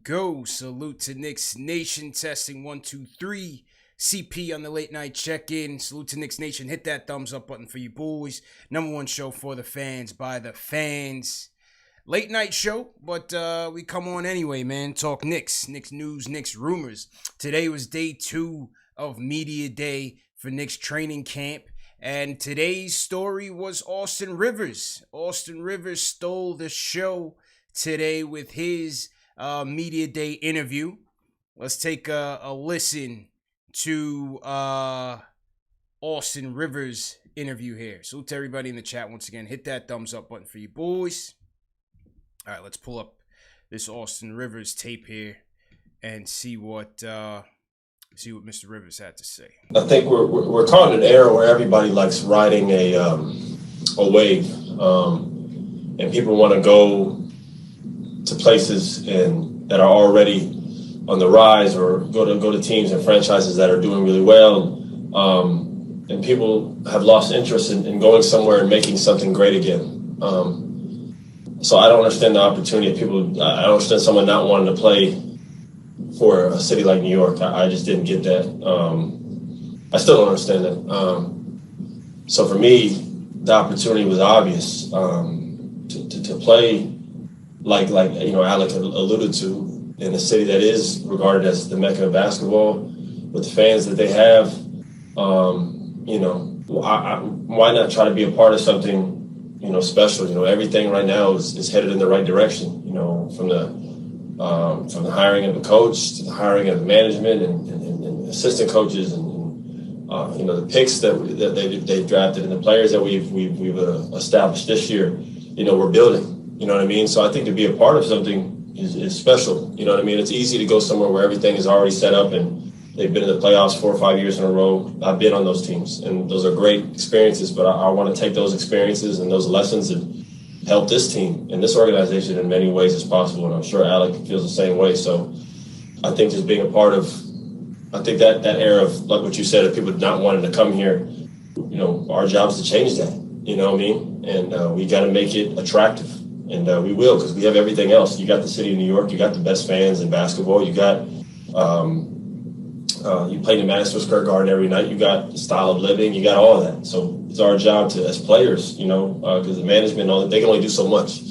go. Salute to Knicks Nation. Testing 1, 2, 3. CP on the late night check-in. Salute to Knicks Nation. Hit that thumbs up button for you boys. Number one show for the fans by the fans. Late night show, but we come on anyway, man. Talk Knicks. Knicks news, Knicks rumors. Today was day 2 of media day for Knicks training camp. And today's story was Austin Rivers. Austin Rivers stole the show today with his media day interview. Let's take a listen to Austin Rivers' interview here. Salute to everybody in the chat once again. Hit that thumbs up button for you boys. All right, let's pull up this Austin Rivers tape here and see what Mr. Rivers had to say. I think we're caught in an era where everybody likes riding a wave, and people want to go to places that are already on the rise, or go to teams and franchises that are doing really well, and people have lost interest in going somewhere and making something great again. So I don't understand the opportunity of people. I don't understand someone not wanting to play for a city like New York. I just didn't get that. I still don't understand that. So for me, the opportunity was obvious to play like Alec alluded to, in a city that is regarded as the Mecca of basketball, with the fans that they have. Why not try to be a part of something special? Everything right now is headed in the right direction. From the hiring of the coach to the hiring of the management and assistant coaches and the picks that they drafted and the players that we've established this year. We're building. You know what I mean? So I think to be a part of something is special. You know what I mean? It's easy to go somewhere where everything is already set up and they've been in the playoffs 4 or 5 years in a row. I've been on those teams, and those are great experiences, but I want to take those experiences and those lessons and help this team and this organization in many ways as possible. And I'm sure Alec feels the same way. So I think just being a part of, that era of, like what you said, of people not wanting to come here, our job is to change that. You know what I mean? And we got to make it attractive. And we will, because we have everything else. You got the city of New York. You got the best fans in basketball. You got, you play in Madison Square Garden every night. You got the style of living. You got all of that. So it's our job to, as players, because the management and all that, they can only do so much.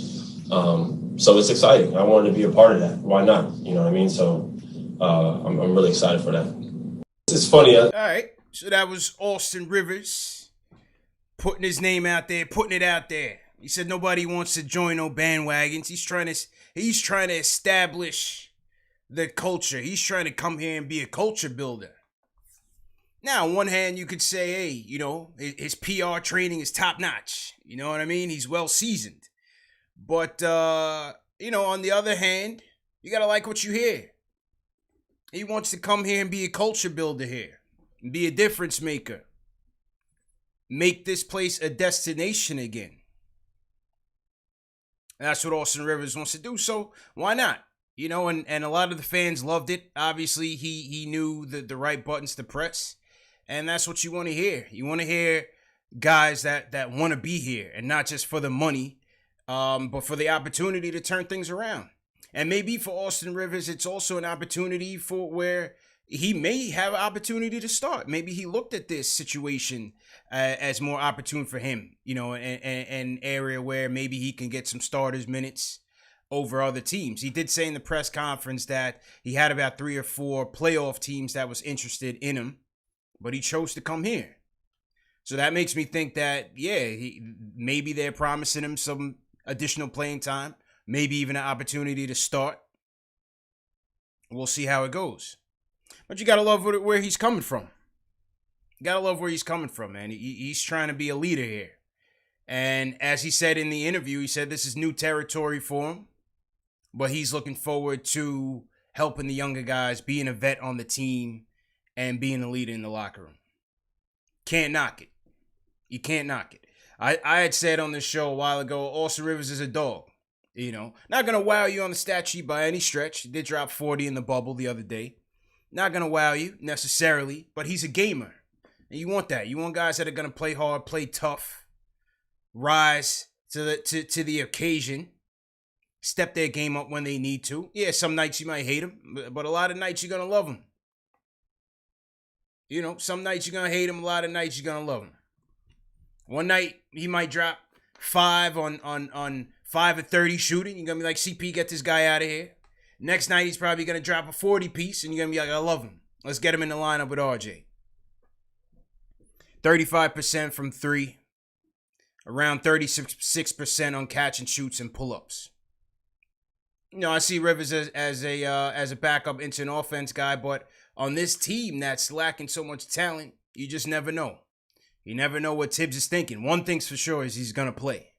So it's exciting. I wanted to be a part of that. Why not? You know what I mean? So I'm really excited for that. It's funny. All right. So that was Austin Rivers putting his name out there, putting it out there. He said nobody wants to join no bandwagons. He's trying to establish the culture. He's trying to come here and be a culture builder. Now, on one hand, you could say, hey, his PR training is top notch. You know what I mean? He's well seasoned. But, on the other hand, you got to like what you hear. He wants to come here and be a culture builder here, and be a difference maker. Make this place a destination again. That's what Austin Rivers wants to do, so why not? And a lot of the fans loved it. Obviously, he knew the right buttons to press, and that's what you want to hear. You want to hear guys that want to be here, and not just for the money, but for the opportunity to turn things around. And maybe for Austin Rivers, it's also an opportunity for where he may have an opportunity to start. Maybe he looked at this situation as more opportune for him, an area where maybe he can get some starters minutes over other teams. He did say in the press conference that he had about 3 or 4 playoff teams that was interested in him, but he chose to come here. So that makes me think that, maybe they're promising him some additional playing time, maybe even an opportunity to start. We'll see how it goes. But you got to love where he's coming from. You got to love where he's coming from, man. He's trying to be a leader here. And as he said in the interview, he said this is new territory for him. But he's looking forward to helping the younger guys, being a vet on the team, and being a leader in the locker room. Can't knock it. You can't knock it. I had said on this show a while ago, Austin Rivers is a dog. Not going to wow you on the stat sheet by any stretch. He did drop 40 in the bubble the other day. Not going to wow you necessarily, but he's a gamer. And you want that. You want guys that are going to play hard, play tough, rise to the occasion. step their game up when they need to. Yeah, some nights you might hate them, but a lot of nights you're going to love them. You know, some nights you're going to hate him, a lot of nights you're going to love him. One night he might drop 5 on 5 of 30 shooting. You're going to be like, CP, get this guy out of here. Next night he's probably going to drop a 40 piece and you're going to be like, I love him. Let's get him in the lineup with RJ. 35% from 3. Around 36% on catch and shoots and pull-ups. You know, I see Rivers as a backup into an offense guy, but on this team that's lacking so much talent, you just never know. You never know what Tibbs is thinking. One thing's for sure is he's gonna play.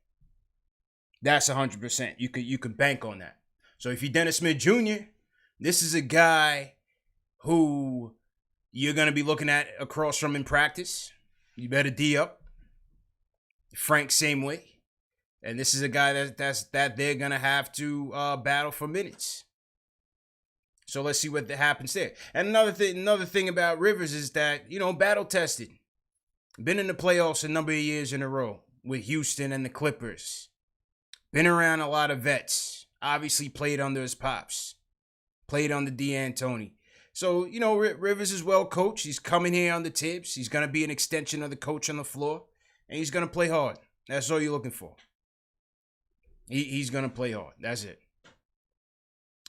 That's 100%. You could bank on that. So if you're Dennis Smith Jr., this is a guy who you're gonna be looking at across from in practice. You better D up. Frank, same way. And this is a guy that they're going to have to battle for minutes. So let's see what happens there. And another thing about Rivers is that, you know, battle tested. Been in the playoffs a number of years in a row with Houston and the Clippers. Been around a lot of vets. Obviously played under his pops. Played under D'Antoni. So, you know, Rivers is well coached. He's coming here on the Tibbs. He's going to be an extension of the coach on the floor. And he's going to play hard. That's all you're looking for. He's going to play hard. That's it.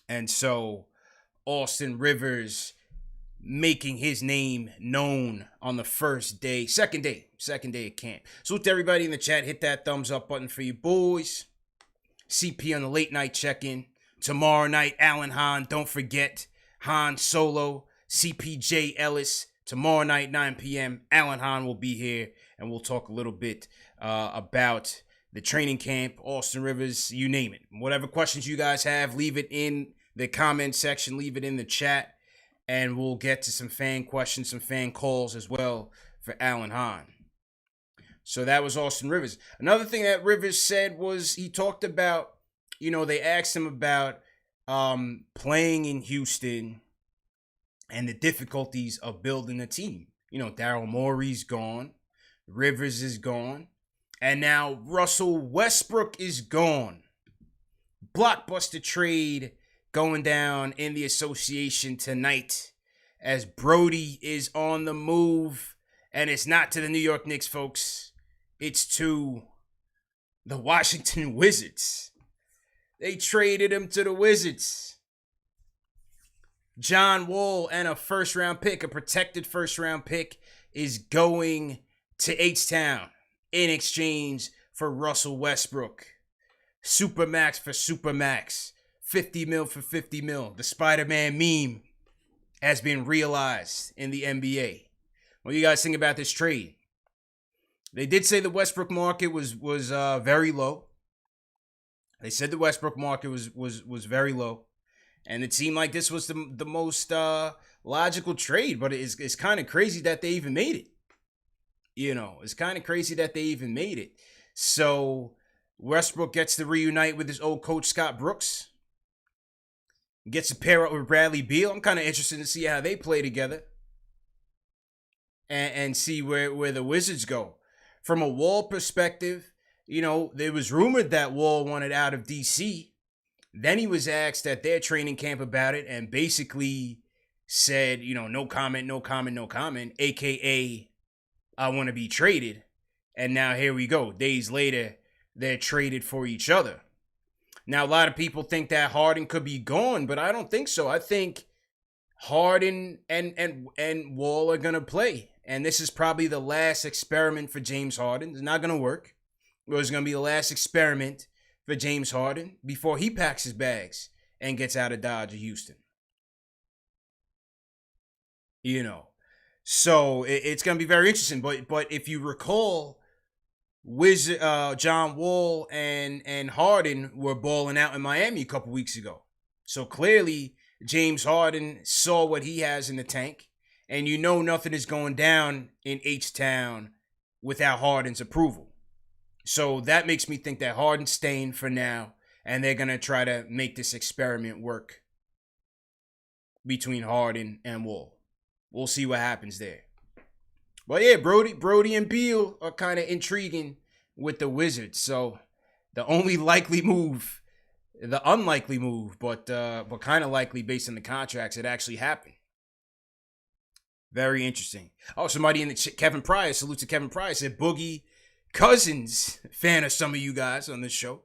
And so, Austin Rivers making his name known on the second day of camp. So to everybody in the chat, hit that thumbs up button for you boys. CP on the late night check-in. Tomorrow night, Alan Hahn. Don't forget, Han Solo, CPJ Ellis. Tomorrow night, 9 p.m., Alan Hahn will be here, and we'll talk a little bit about the training camp, Austin Rivers, you name it. Whatever questions you guys have, leave it in the comment section, leave it in the chat, and we'll get to some fan questions, some fan calls as well for Alan Hahn. So that was Austin Rivers. Another thing that Rivers said was he talked about, you know, they asked him about playing in Houston and the difficulties of building a team. You know, Daryl Morey's gone. Rivers is gone. And now Russell Westbrook is gone. Blockbuster trade going down in the association tonight as Brody is on the move. And it's not to the New York Knicks, folks. It's to the Washington Wizards. They traded him to the Wizards. John Wall and a first-round pick, a protected first-round pick, is going to H-Town in exchange for Russell Westbrook. Supermax for Supermax. 50 mil for 50 mil. The Spider-Man meme has been realized in the NBA. What do you guys think about this trade? They did say the Westbrook market was very low. They said the Westbrook market was very low. And it seemed like this was the most logical trade, but it's kind of crazy that they even made it. You know, it's kind of crazy that they even made it. So Westbrook gets to reunite with his old coach, Scott Brooks. Gets to pair up with Bradley Beal. I'm kind of interested to see how they play together. And see where the Wizards go. From a Wall perspective, you know, there was rumored that Wall wanted out of D.C., Then he was asked at their training camp about it and basically said, you know, no comment, no comment, no comment, a.k.a. I want to be traded. And now here we go. Days later, they're traded for each other. Now, a lot of people think that Harden could be gone, but I don't think so. I think Harden and Wall are going to play. And this is probably the last experiment for James Harden. It's not going to work. It was going to be the last experiment for James Harden before he packs his bags and gets out of Dodge or Houston. You know, so it's going to be very interesting. But if you recall, John Wall and Harden were balling out in Miami a couple weeks ago. So clearly James Harden saw what he has in the tank. And you know nothing is going down in H-Town without Harden's approval. So that makes me think that Harden's staying for now, and they're going to try to make this experiment work between Harden and Wall. We'll see what happens there. But yeah, Brody and Beal are kind of intriguing with the Wizards. So the only likely move the unlikely move, but kind of likely based on the contracts, it actually happened. Very interesting. Oh, somebody in the Kevin Pryor, salute to Kevin Pryor, said Boogie Cousins, fan of some of you guys on this show,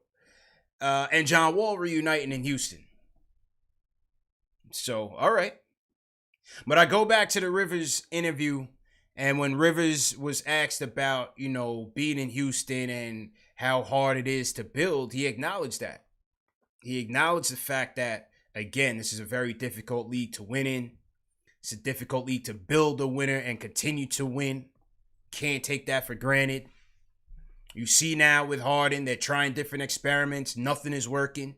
and John Wall reuniting in Houston. So, all right. But I go back to the Rivers interview, and when Rivers was asked about, being in Houston and how hard it is to build, he acknowledged that. He acknowledged the fact that, again, this is a very difficult league to win in. It's a difficult league to build a winner and continue to win. Can't take that for granted. You see now with Harden, they're trying different experiments. Nothing is working.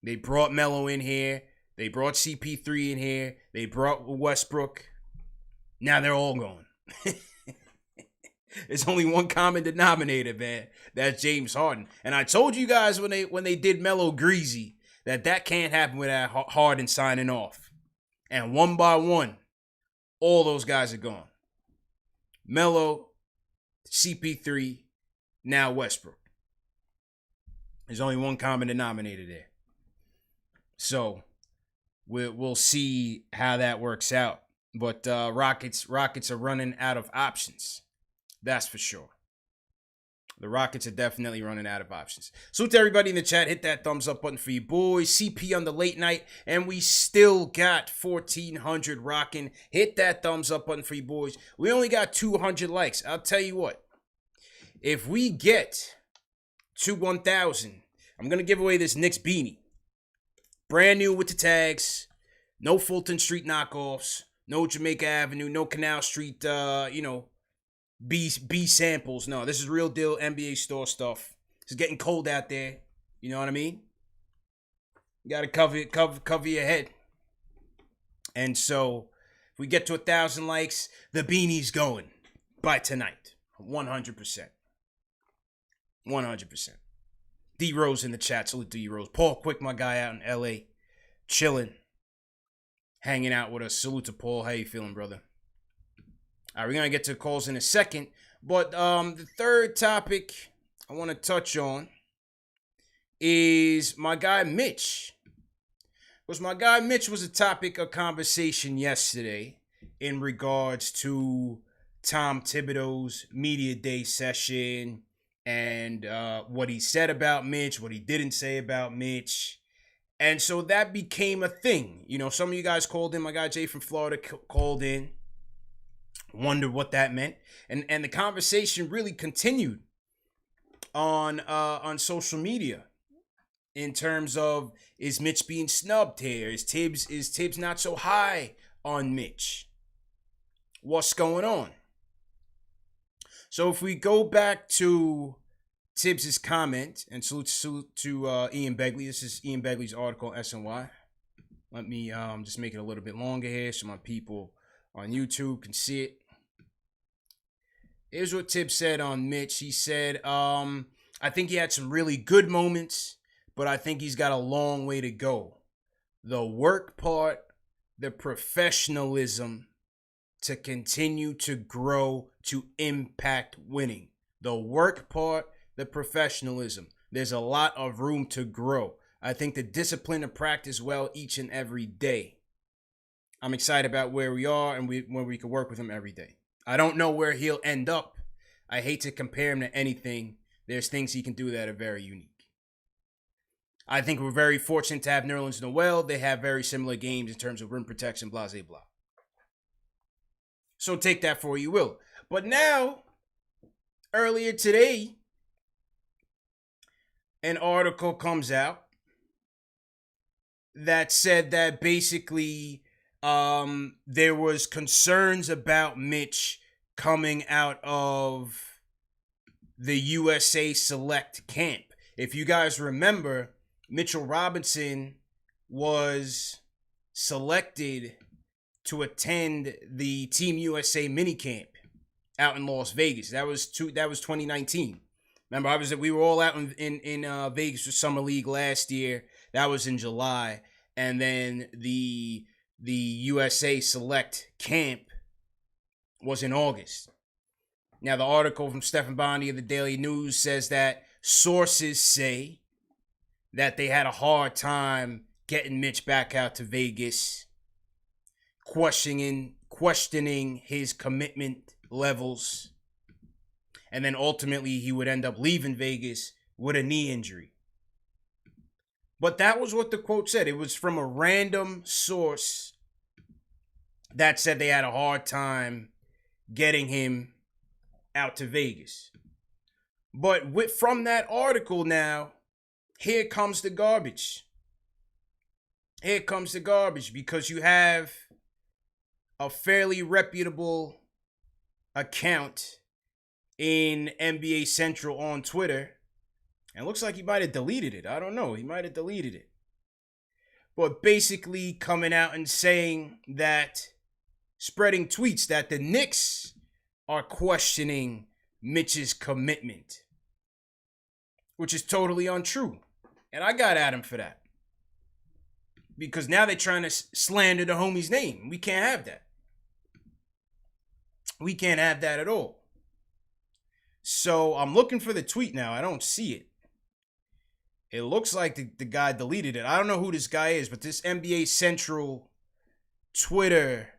They brought Melo in here. They brought CP3 in here. They brought Westbrook. Now they're all gone. There's only one common denominator, man. That's James Harden. And I told you guys when they did Melo greasy that can't happen without Harden signing off. And one by one, all those guys are gone. Melo, CP3, now Westbrook. There's only one common denominator there. So we'll see how that works out. But Rockets are running out of options. That's for sure. The Rockets are definitely running out of options. So to everybody in the chat, hit that thumbs up button for you boys. CP on the late night, and we still got 1,400 rocking. Hit that thumbs up button for you boys. We only got 200 likes. I'll tell you what. If we get to 1,000, I'm going to give away this Knicks beanie. Brand new with the tags. No Fulton Street knockoffs. No Jamaica Avenue. No Canal Street, B samples. No, this is real deal NBA store stuff. It's getting cold out there. You know what I mean? You got to cover your head. And so, if we get to 1,000 likes, the beanie's going by tonight. 100%. 100%. D-Rose in the chat. Salute D-Rose. Paul Quick, my guy out in L.A. Chilling. Hanging out with us. Salute to Paul. How you feeling, brother? All right, we're going to get to the calls in a second. But the third topic I want to touch on is my guy Mitch. Because my guy Mitch was a topic of conversation yesterday in regards to Tom Thibodeau's media day session and what he said about Mitch, what he didn't say about Mitch. And so that became a thing. Some of you guys called in. My guy Jay from Florida called in. Wondered what that meant. And the conversation really continued on social media in terms of, is Mitch being snubbed here? Is Tibbs not so high on Mitch? What's going on? So if we go back to Tibbs' comment, and salute to Ian Begley. This is Ian Begley's article on SNY. Let me just make it a little bit longer here so my people on YouTube can see it. Here's what Tibbs said on Mitch. He said, I think he had some really good moments, but I think he's got a long way to go. The work part, the professionalism to continue to grow, to impact winning. The work part, the professionalism. There's a lot of room to grow. I think the discipline to practice well each and every day. I'm excited about where we are and where we can work with him every day. I don't know where he'll end up. I hate to compare him to anything. There's things he can do that are very unique. I think we're very fortunate to have Nerlens Noel. They have very similar games in terms of rim protection, blah, blah, blah. So take that for what you will. But now, earlier today, an article comes out that said that basically there was concerns about Mitch coming out of the USA Select camp. If you guys remember, Mitchell Robinson was selected to attend the Team USA minicamp out in Las Vegas. That was 2019. Remember, we were all out in Vegas for Summer League last year. That was in July. And then the USA Select camp was in August. Now, the article from Stephen Bondi of the Daily News says that sources say that they had a hard time getting Mitch back out to Vegas, questioning his commitment levels, and then ultimately he would end up leaving Vegas with a knee injury. But that was what the quote said. It was from a random source that said they had a hard time getting him out to Vegas. But from that article now, here comes the garbage. Here comes the garbage, because you have a fairly reputable account in NBA Central on Twitter, and it looks like he might have deleted it. I don't know. He might have deleted it. But basically coming out and saying that, spreading tweets that the Knicks are questioning Mitch's commitment, which is totally untrue. And I got at him for that, because now they're trying to slander the homie's name. We can't have that. We can't have that at all. So I'm looking for the tweet now. I don't see it. It looks like the guy deleted it. I don't know who this guy is, but this NBA Central Twitter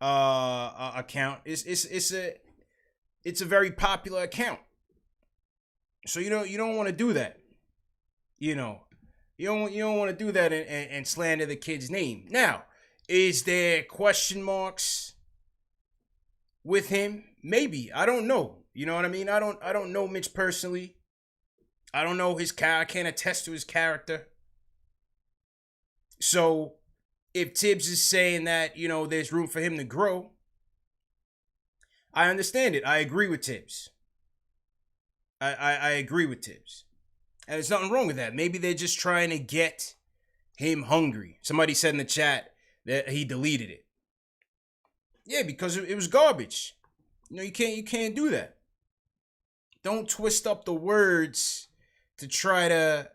account it's a very popular account. So you don't want to do that. You don't want to do that and slander the kid's name. Now, is there question marks with him? Maybe. I don't know. You know what I mean? I don't know Mitch personally. I don't know his character. I can't attest to his character. So if Tibbs is saying that, there's room for him to grow, I understand it. I agree with Tibbs. I agree with Tibbs. And there's nothing wrong with that. Maybe they're just trying to get him hungry. Somebody said in the chat that he deleted it. Yeah, because it was garbage. You can't do that. Don't twist up the words to try to,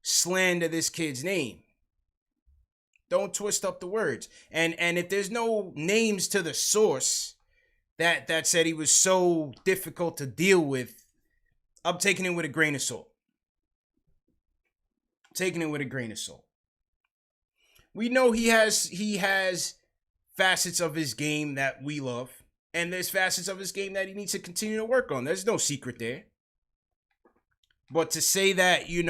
slander this kid's name. Don't twist up the words. And if there's no names to the source that said he was so difficult to deal with, I'm taking it with a grain of salt. We know he has facets of his game that we love, and there's facets of his game that he needs to continue to work on. There's no secret there. But to say that, he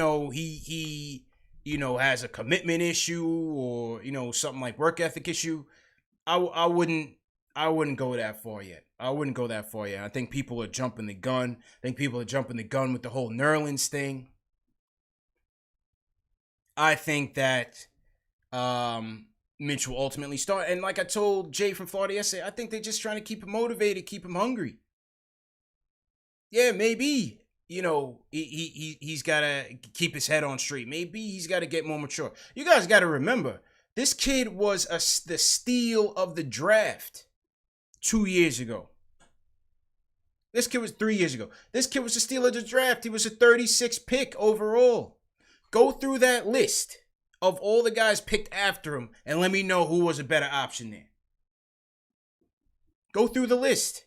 has a commitment issue or, something like work ethic issue, I wouldn't go that far yet. I think people are jumping the gun. With the whole Nerlens thing. I think that Mitch will ultimately start. And like I told Jay from Florida yesterday, I think they're just trying to keep him motivated, keep him hungry. Yeah, maybe. He's got to keep his head on straight. Maybe he's got to get more mature. You guys got to remember, this kid was the steal of the draft 2 years ago. This kid was 3 years ago. This kid was the steal of the draft. He was a 36th pick overall. Go through that list of all the guys picked after him and let me know who was a better option there. Go through the list.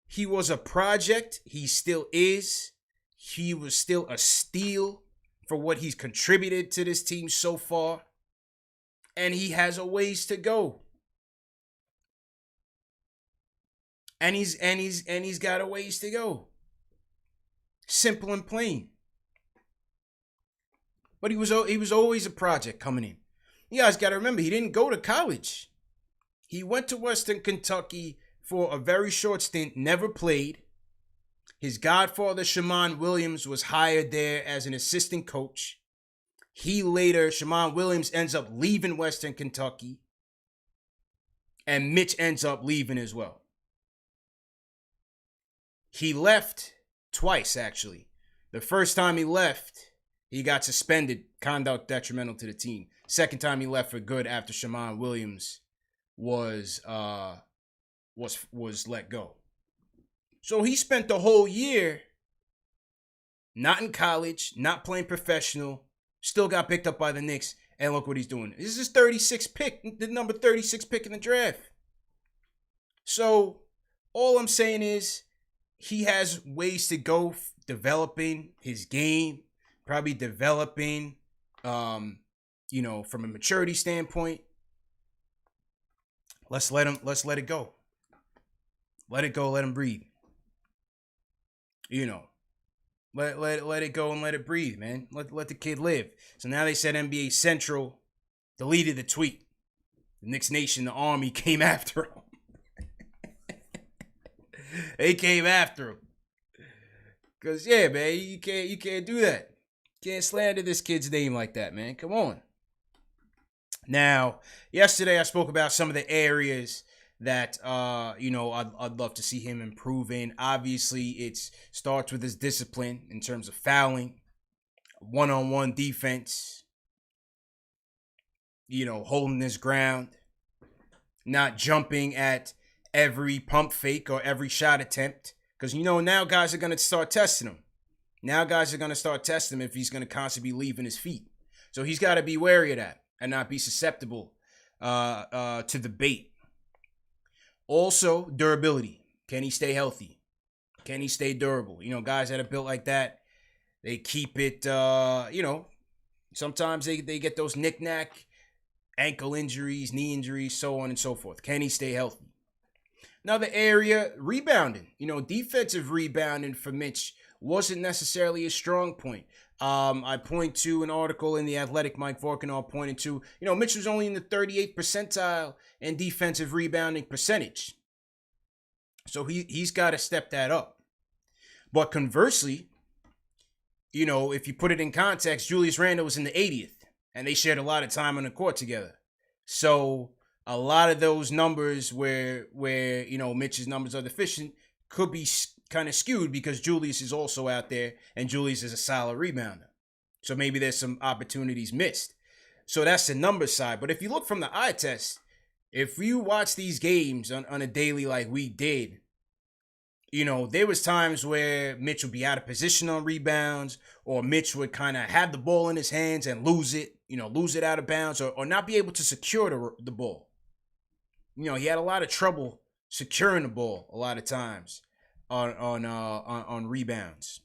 He was a project. He still is. He was still a steal for what he's contributed to this team so far. And he has a ways to go. And he's got a ways to go. Simple and plain. But he was always a project coming in. You guys got to remember, he didn't go to college. He went to Western Kentucky for a very short stint, never played. His godfather, Shammond Williams, was hired there as an assistant coach. Shammond Williams ends up leaving Western Kentucky. And Mitch ends up leaving as well. He left twice, actually. The first time he left, he got suspended, conduct detrimental to the team. Second time he left for good after Shammond Williams was let go. So he spent the whole year not in college, not playing professional, still got picked up by the Knicks, and look what he's doing. This is his 36th pick, the number 36 pick in the draft. So all I'm saying is he has ways to go developing his game, probably developing, from a maturity standpoint. Let's let it go. Let it go, let him breathe. Let it go and let it breathe, man. Let the kid live. So now they said NBA Central deleted the tweet. The Knicks Nation, the Army came after him. They came after him. Cause yeah, man, you can't do that. You can't slander this kid's name like that, man. Come on. Now, yesterday I spoke about some of the areas that I'd love to see him improve in. Obviously, it starts with his discipline in terms of fouling, one-on-one defense, holding his ground, not jumping at every pump fake or every shot attempt. Because, now guys are going to start testing him. Now guys are going to start testing him if he's going to constantly be leaving his feet. So he's got to be wary of that and not be susceptible to the bait. Also, durability. Can he stay healthy? Can he stay durable? Guys that are built like that, they keep it, sometimes they get those knick-knack ankle injuries, knee injuries, so on and so forth. Can he stay healthy? Another area, rebounding. Defensive rebounding for Mitch wasn't necessarily a strong point. I point to an article in The Athletic, Mike Vorkenau pointed to, Mitch was only in the 38th percentile in defensive rebounding percentage. So he's got to step that up. But conversely, if you put it in context, Julius Randle was in the 80th, and they shared a lot of time on the court together. So a lot of those numbers where Mitch's numbers are deficient could be kind of skewed because Julius is also out there, and Julius is a solid rebounder. So maybe there's some opportunities missed. So that's the numbers side. But if you look from the eye test, if you watch these games on a daily like we did, there was times where Mitch would be out of position on rebounds, or Mitch would kind of have the ball in his hands and lose it out of bounds, or not be able to secure the ball. He had a lot of trouble securing the ball a lot of times on rebounds.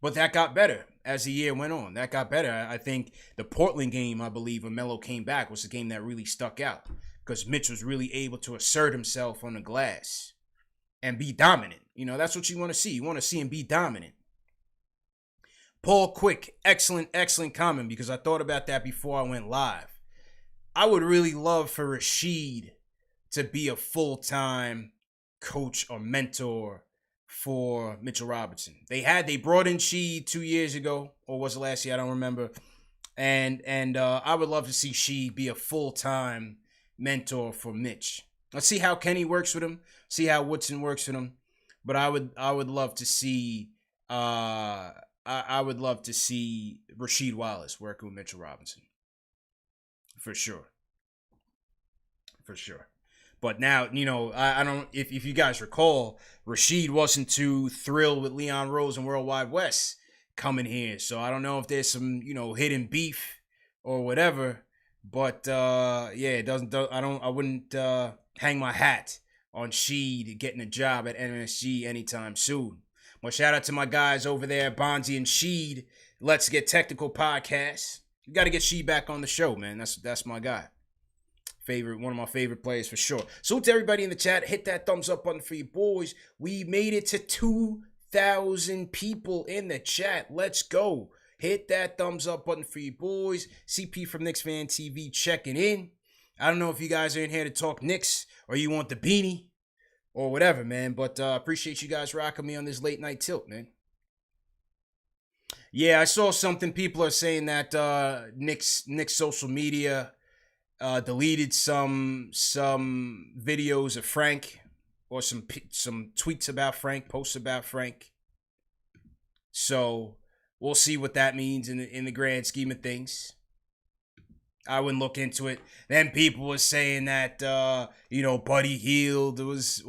But that got better as the year went on. That got better. I think the Portland game, I believe, when Melo came back, was the game that really stuck out because Mitch was really able to assert himself on the glass and be dominant. That's what you want to see. You want to see him be dominant. Paul Quick, excellent comment, because I thought about that before I went live. I would really love for Rashid to be a full-time coach or mentor for Mitchell Robinson. They brought in Sheed 2 years ago, or was it last year? I don't remember. And I would love to see Sheed be a full-time mentor for Mitch. Let's see how Kenny works with him. See how Woodson works with him. But I would love to see I would love to see Rasheed Wallace working with Mitchell Robinson. For sure. But now, I don't, if you guys recall, Rasheed wasn't too thrilled with Leon Rose and Worldwide West coming here. So I don't know if there's some, hidden beef or whatever. But I wouldn't hang my hat on Sheed getting a job at MSG anytime soon. Well, shout out to my guys over there, Bonzi and Sheed. Let's Get Technical podcast. You got to get Sheed back on the show, man. That's my guy. One of my favorite players for sure. So to everybody in the chat, hit that thumbs up button for you boys. We made it to 2,000 people in the chat. Let's go. Hit that thumbs up button for you boys. CP from KnicksFanTV checking in. I don't know if you guys are in here to talk Knicks or you want the beanie or whatever, man. But appreciate you guys rocking me on this late night tilt, man. Yeah, I saw something. People are saying that Knicks social media deleted some videos of Frank, or some tweets about Frank, posts about Frank. So we'll see what that means in the grand scheme of things. I wouldn't look into it. Then people were saying that Buddy Hield was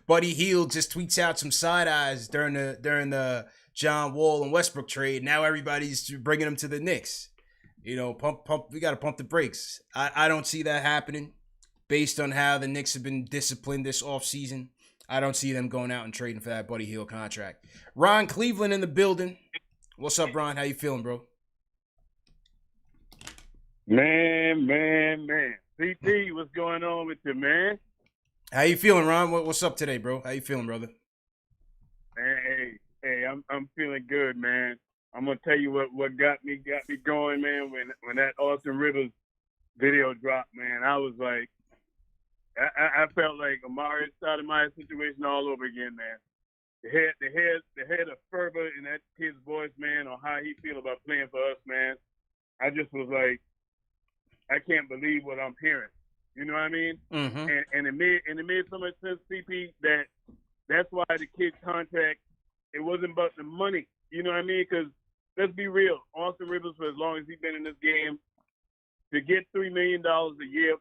Buddy Hield just tweets out some side eyes during the John Wall and Westbrook trade. Now everybody's bringing him to the Knicks. Pump. We got to pump the brakes. I don't see that happening based on how the Knicks have been disciplined this offseason. I don't see them going out and trading for that Buddy Hield contract. Ron Cleveland in the building. What's up, Ron? How you feeling, bro? Man. CP, what's going on with you, man? How you feeling, Ron? What's up today, bro? How you feeling, brother? Hey, I'm feeling good, man. I'm gonna tell you what got me going, man. When that Austin Rivers video dropped, man, I was like, I felt like Amari Stoudemire situation all over again, man. The head of fervor in that kid's voice, man, on how he feel about playing for us, man. I just was like, I can't believe what I'm hearing. You know what I mean? Mm-hmm. And it made so much sense, CP, that's why the kid's contract, it wasn't about the money. You know what I mean? Because let's be real, Austin Rivers, for as long as he's been in this game, to get $3 million a year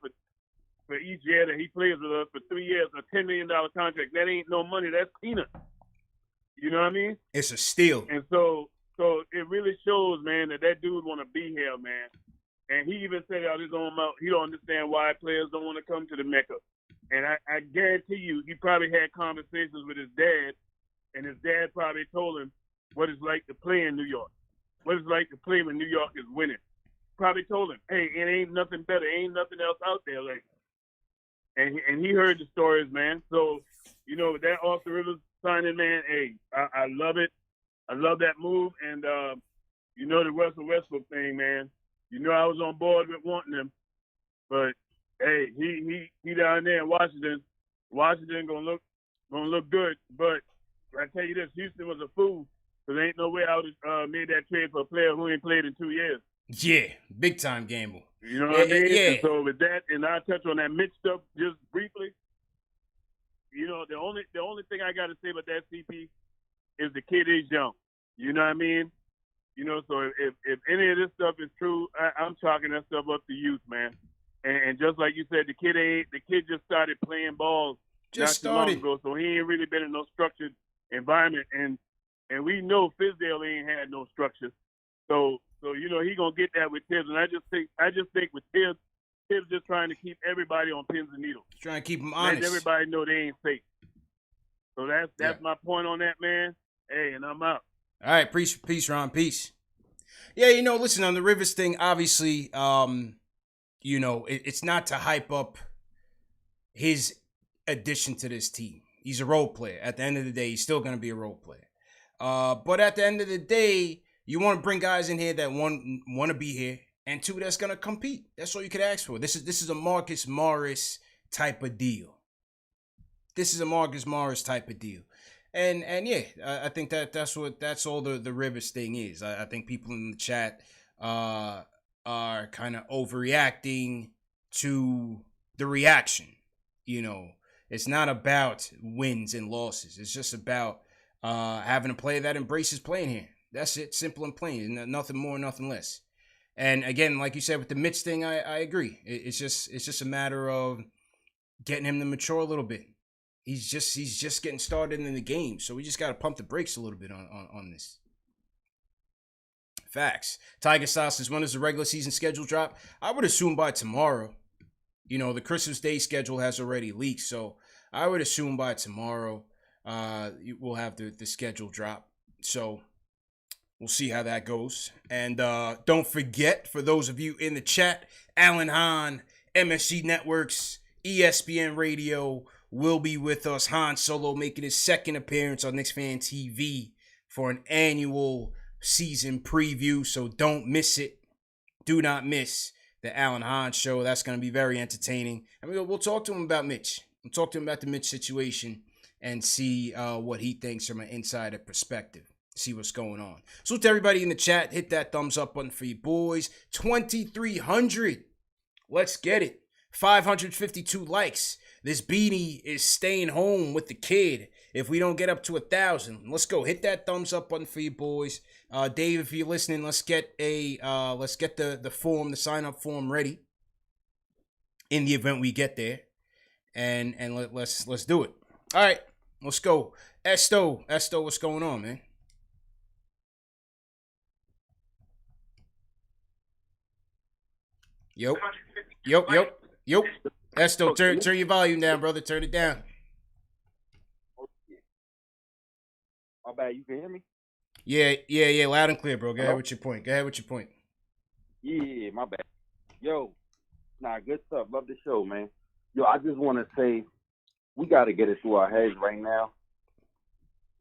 for each year that he plays with us for 3 years, a $10 million contract, that ain't no money. That's peanuts. You know what I mean? It's a steal. And so it really shows, man, that dude want to be here, man. And he even said out his own mouth, he don't understand why players don't want to come to the Mecca. And I guarantee you, he probably had conversations with his dad, and his dad probably told him what it's like to play in New York, what it's like to play when New York is winning. Probably told him, hey, it ain't nothing better, ain't nothing else out there. Like, and he heard the stories, man. So, you know, with that Austin Rivers signing, man, hey, I love it. I love that move. And, you know, the Russell Westbrook thing, man. You know, I was on board with wanting him, but hey, he down there in Washington. Washington gonna look good. But I tell you this, Houston was a fool, because there ain't no way I would have made that trade for a player who ain't played in 2 years. Yeah, big time gamble. You know what I mean? Yeah. And so with that, and I'll touch on that Mitch stuff just briefly. You know, the only thing I got to say about that, CP, is the kid is young. You know what I mean? You know, so if any of this stuff is true, I'm chalking that stuff up to youth, man. And just like you said, the kid just started playing ball not too long ago, so he ain't really been in no structured environment. And we know Fizdale ain't had no structure. So you know, he gonna get that with Tibbs. And I just think with Tibbs just trying to keep everybody on pins and needles. Trying to keep them honest. Let everybody know they ain't safe. So that's my point on that, man. Hey, and I'm out. All right, peace, Ron, peace. Yeah, you know, listen, on the Rivers thing, obviously, you know, it's not to hype up his addition to this team. He's a role player. At the end of the day, he's still going to be a role player. But at the end of the day, you want to bring guys in here that want to be here, and two, that's going to compete. That's all you could ask for. This is a Marcus Morris type of deal. This is a Marcus Morris type of deal. And yeah, I think that's all the Rivers thing is. I think people in the chat are kind of overreacting to the reaction. You know, it's not about wins and losses. It's just about having a player that embraces playing here. That's it, simple and plain. Nothing more, nothing less. And again, like you said with the Mitch thing, I agree. It's just a matter of getting him to mature a little bit. He's just getting started in the game, so we just got to pump the brakes a little bit on this. Facts. Tiger Sauce says, when does the regular season schedule drop? I would assume by tomorrow. You know, the Christmas Day schedule has already leaked, so I would assume by tomorrow we'll have the schedule drop. So we'll see how that goes. And don't forget, for those of you in the chat, Alan Hahn, MSG Networks, ESPN Radio, will be with us. Han Solo making his second appearance on KnicksFanTV for an annual season preview, so don't miss it. Do not miss the Alan Hahn show. That's going to be very entertaining. And we'll talk to him about Mitch. We'll talk to him about the Mitch situation and see what he thinks from an insider perspective. See what's going on. So to everybody in the chat, hit that thumbs up button for you boys. 2,300. Let's get it. 552 likes. This beanie is staying home with the kid. If we don't get up to 1,000, let's go. Hit that thumbs up button for you boys. Dave, if you're listening, let's get the form, the sign up form ready. In the event we get there, and let's do it. All right, let's go. Esto, what's going on, man? Yo. Esto, turn your volume down, brother. Turn it down. My bad. You can hear me? Yeah. Loud and clear, bro. Go ahead Hello? with your point. Go ahead with your point. Yeah, my bad. Yo, good stuff. Love the show, man. Yo, I just want to say we got to get it through our heads right now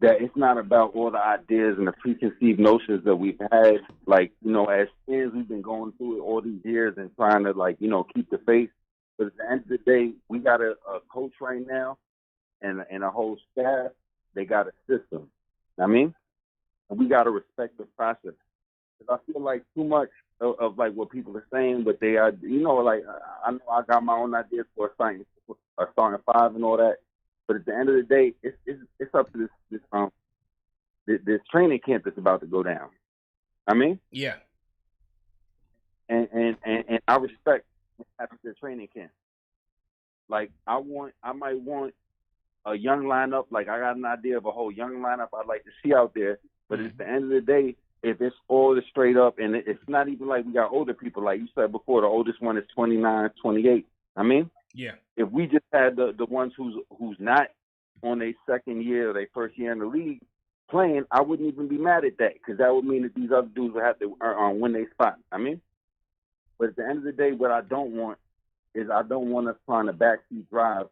that it's not about all the ideas and the preconceived notions that we've had. Like, as fans, we've been going through it all these years and trying to, keep the faith. But at the end of the day, we got a coach right now and a whole staff. They got a system. I mean, and we got to respect the process. Because I feel like too much of like what people are saying, but they are, like I know I got my own ideas for a starting five and all that. But at the end of the day, it's up to this training camp that's about to go down. I mean, Yeah. and I respect what happens to the training camp. Like I might want a young lineup. Like I got an idea of a whole young lineup I'd like to see out there. But at the end of the day, if it's all straight up, and it's not even like we got older people, like you said before, the oldest one is 29, 28. I mean, Yeah. if we just had the ones who's not on their second year or their first year in the league playing, I wouldn't even be mad at that because that would mean that these other dudes would have to win their spot. I mean, but at the end of the day, what I don't want is I don't want us trying to backseat drive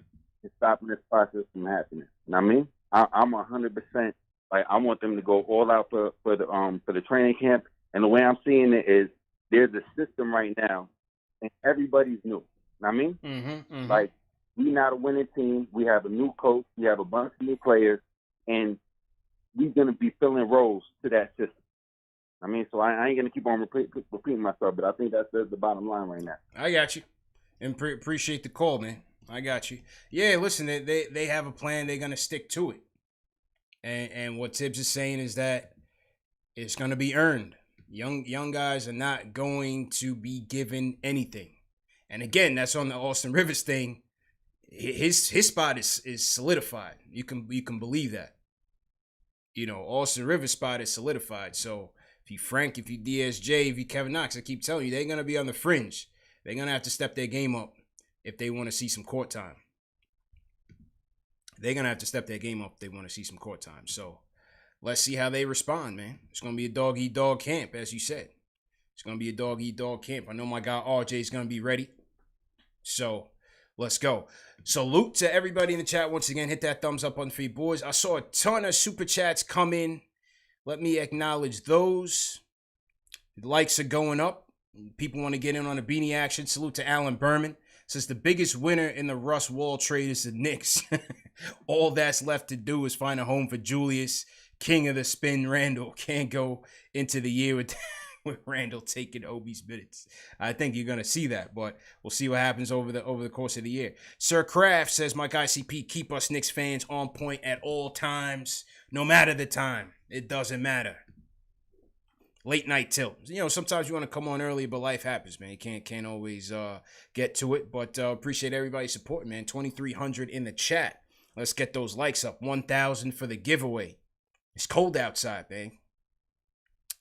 and stopping this process from happening. You know what I mean? I'm 100%. Like I want them to go all out for the training camp, and the way I'm seeing it is there's a system right now, and everybody's new. You know what I mean? Like we not a winning team. We have a new coach. We have a bunch of new players, and we're gonna be filling roles to that system. I mean, so I ain't gonna keep on repeating myself, but I think that's the bottom line right now. I got you, and appreciate the call, man. I got you. Yeah, listen, they have a plan. They're gonna stick to it. And what Tibbs is saying is that it's going to be earned. Young guys are not going to be given anything. And again, that's on the Austin Rivers thing. His spot is solidified. You can believe that. Austin Rivers' spot is solidified. So if you Frank, if you DSJ, if you Kevin Knox, I keep telling you, they're going to be on the fringe. They're going to have to step their game up if they want to see some court time. They're going to have to step their game up if they want to see some court time. So let's see how they respond, man. It's going to be a dog-eat-dog camp, as you said. It's going to be a dog-eat-dog camp. I know my guy RJ is going to be ready. So let's go. Salute to everybody in the chat. Once again, hit that thumbs up on for you boys. I saw a ton of super chats come in. Let me acknowledge those. The likes are going up. People want to get in on the beanie action. Salute to Alan Berman. Says the biggest winner in the Russ Wall trade is the Knicks. All that's left to do is find a home for Julius, king of the spin. Randall can't go into the year with Randall taking Obi's minutes. I think you're gonna see that, but we'll see what happens over the course of the year. Sir Kraft says, "My guy CP, keep us Knicks fans on point at all times, no matter the time. It doesn't matter." Late night tilt. Sometimes you want to come on early, but life happens, man. You can't always get to it. But appreciate everybody's support, man. 2,300 in the chat. Let's get those likes up. 1,000 for the giveaway. It's cold outside, man.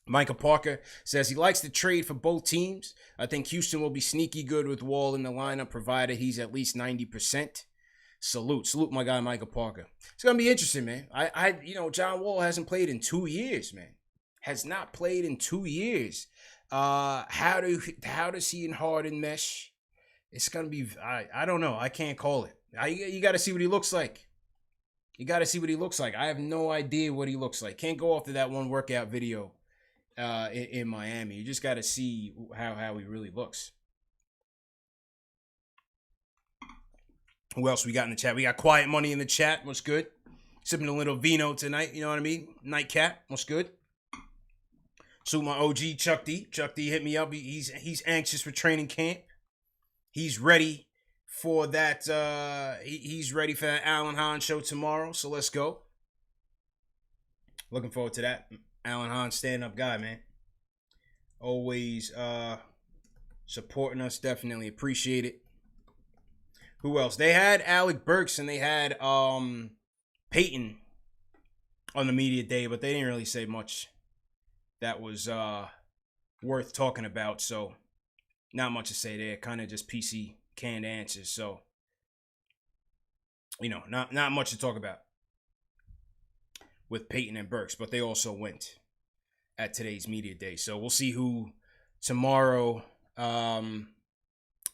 Micah Parker says he likes the trade for both teams. I think Houston will be sneaky good with Wall in the lineup, provided he's at least 90%. Salute my guy Micah Parker. It's gonna be interesting, man. John Wall hasn't played in 2 years, man. Has not played in 2 years. How does he and Harden mesh? It's gonna be. I don't know. I can't call it. You got to see what he looks like. I have no idea what he looks like. Can't go off to that one workout video in Miami. You just got to see how he really looks. Who else we got in the chat? We got Quiet Money in the chat. What's good? Sipping a little vino tonight. You know what I mean? Nightcap. What's good? So my OG Chuck D. Chuck D hit me up. He's anxious for training camp. He's ready for that. He's ready for that Alan Hahn show tomorrow. So let's go. Looking forward to that. Alan Hahn, stand-up guy, man. Always supporting us. Definitely appreciate it. Who else? They had Alec Burks and they had Peyton on the media day, but they didn't really say much that was worth talking about. So not much to say there. Kind of just PC canned answers. So, not much to talk about with Peyton and Burks, but they also went. at today's media day. So we'll see who tomorrow.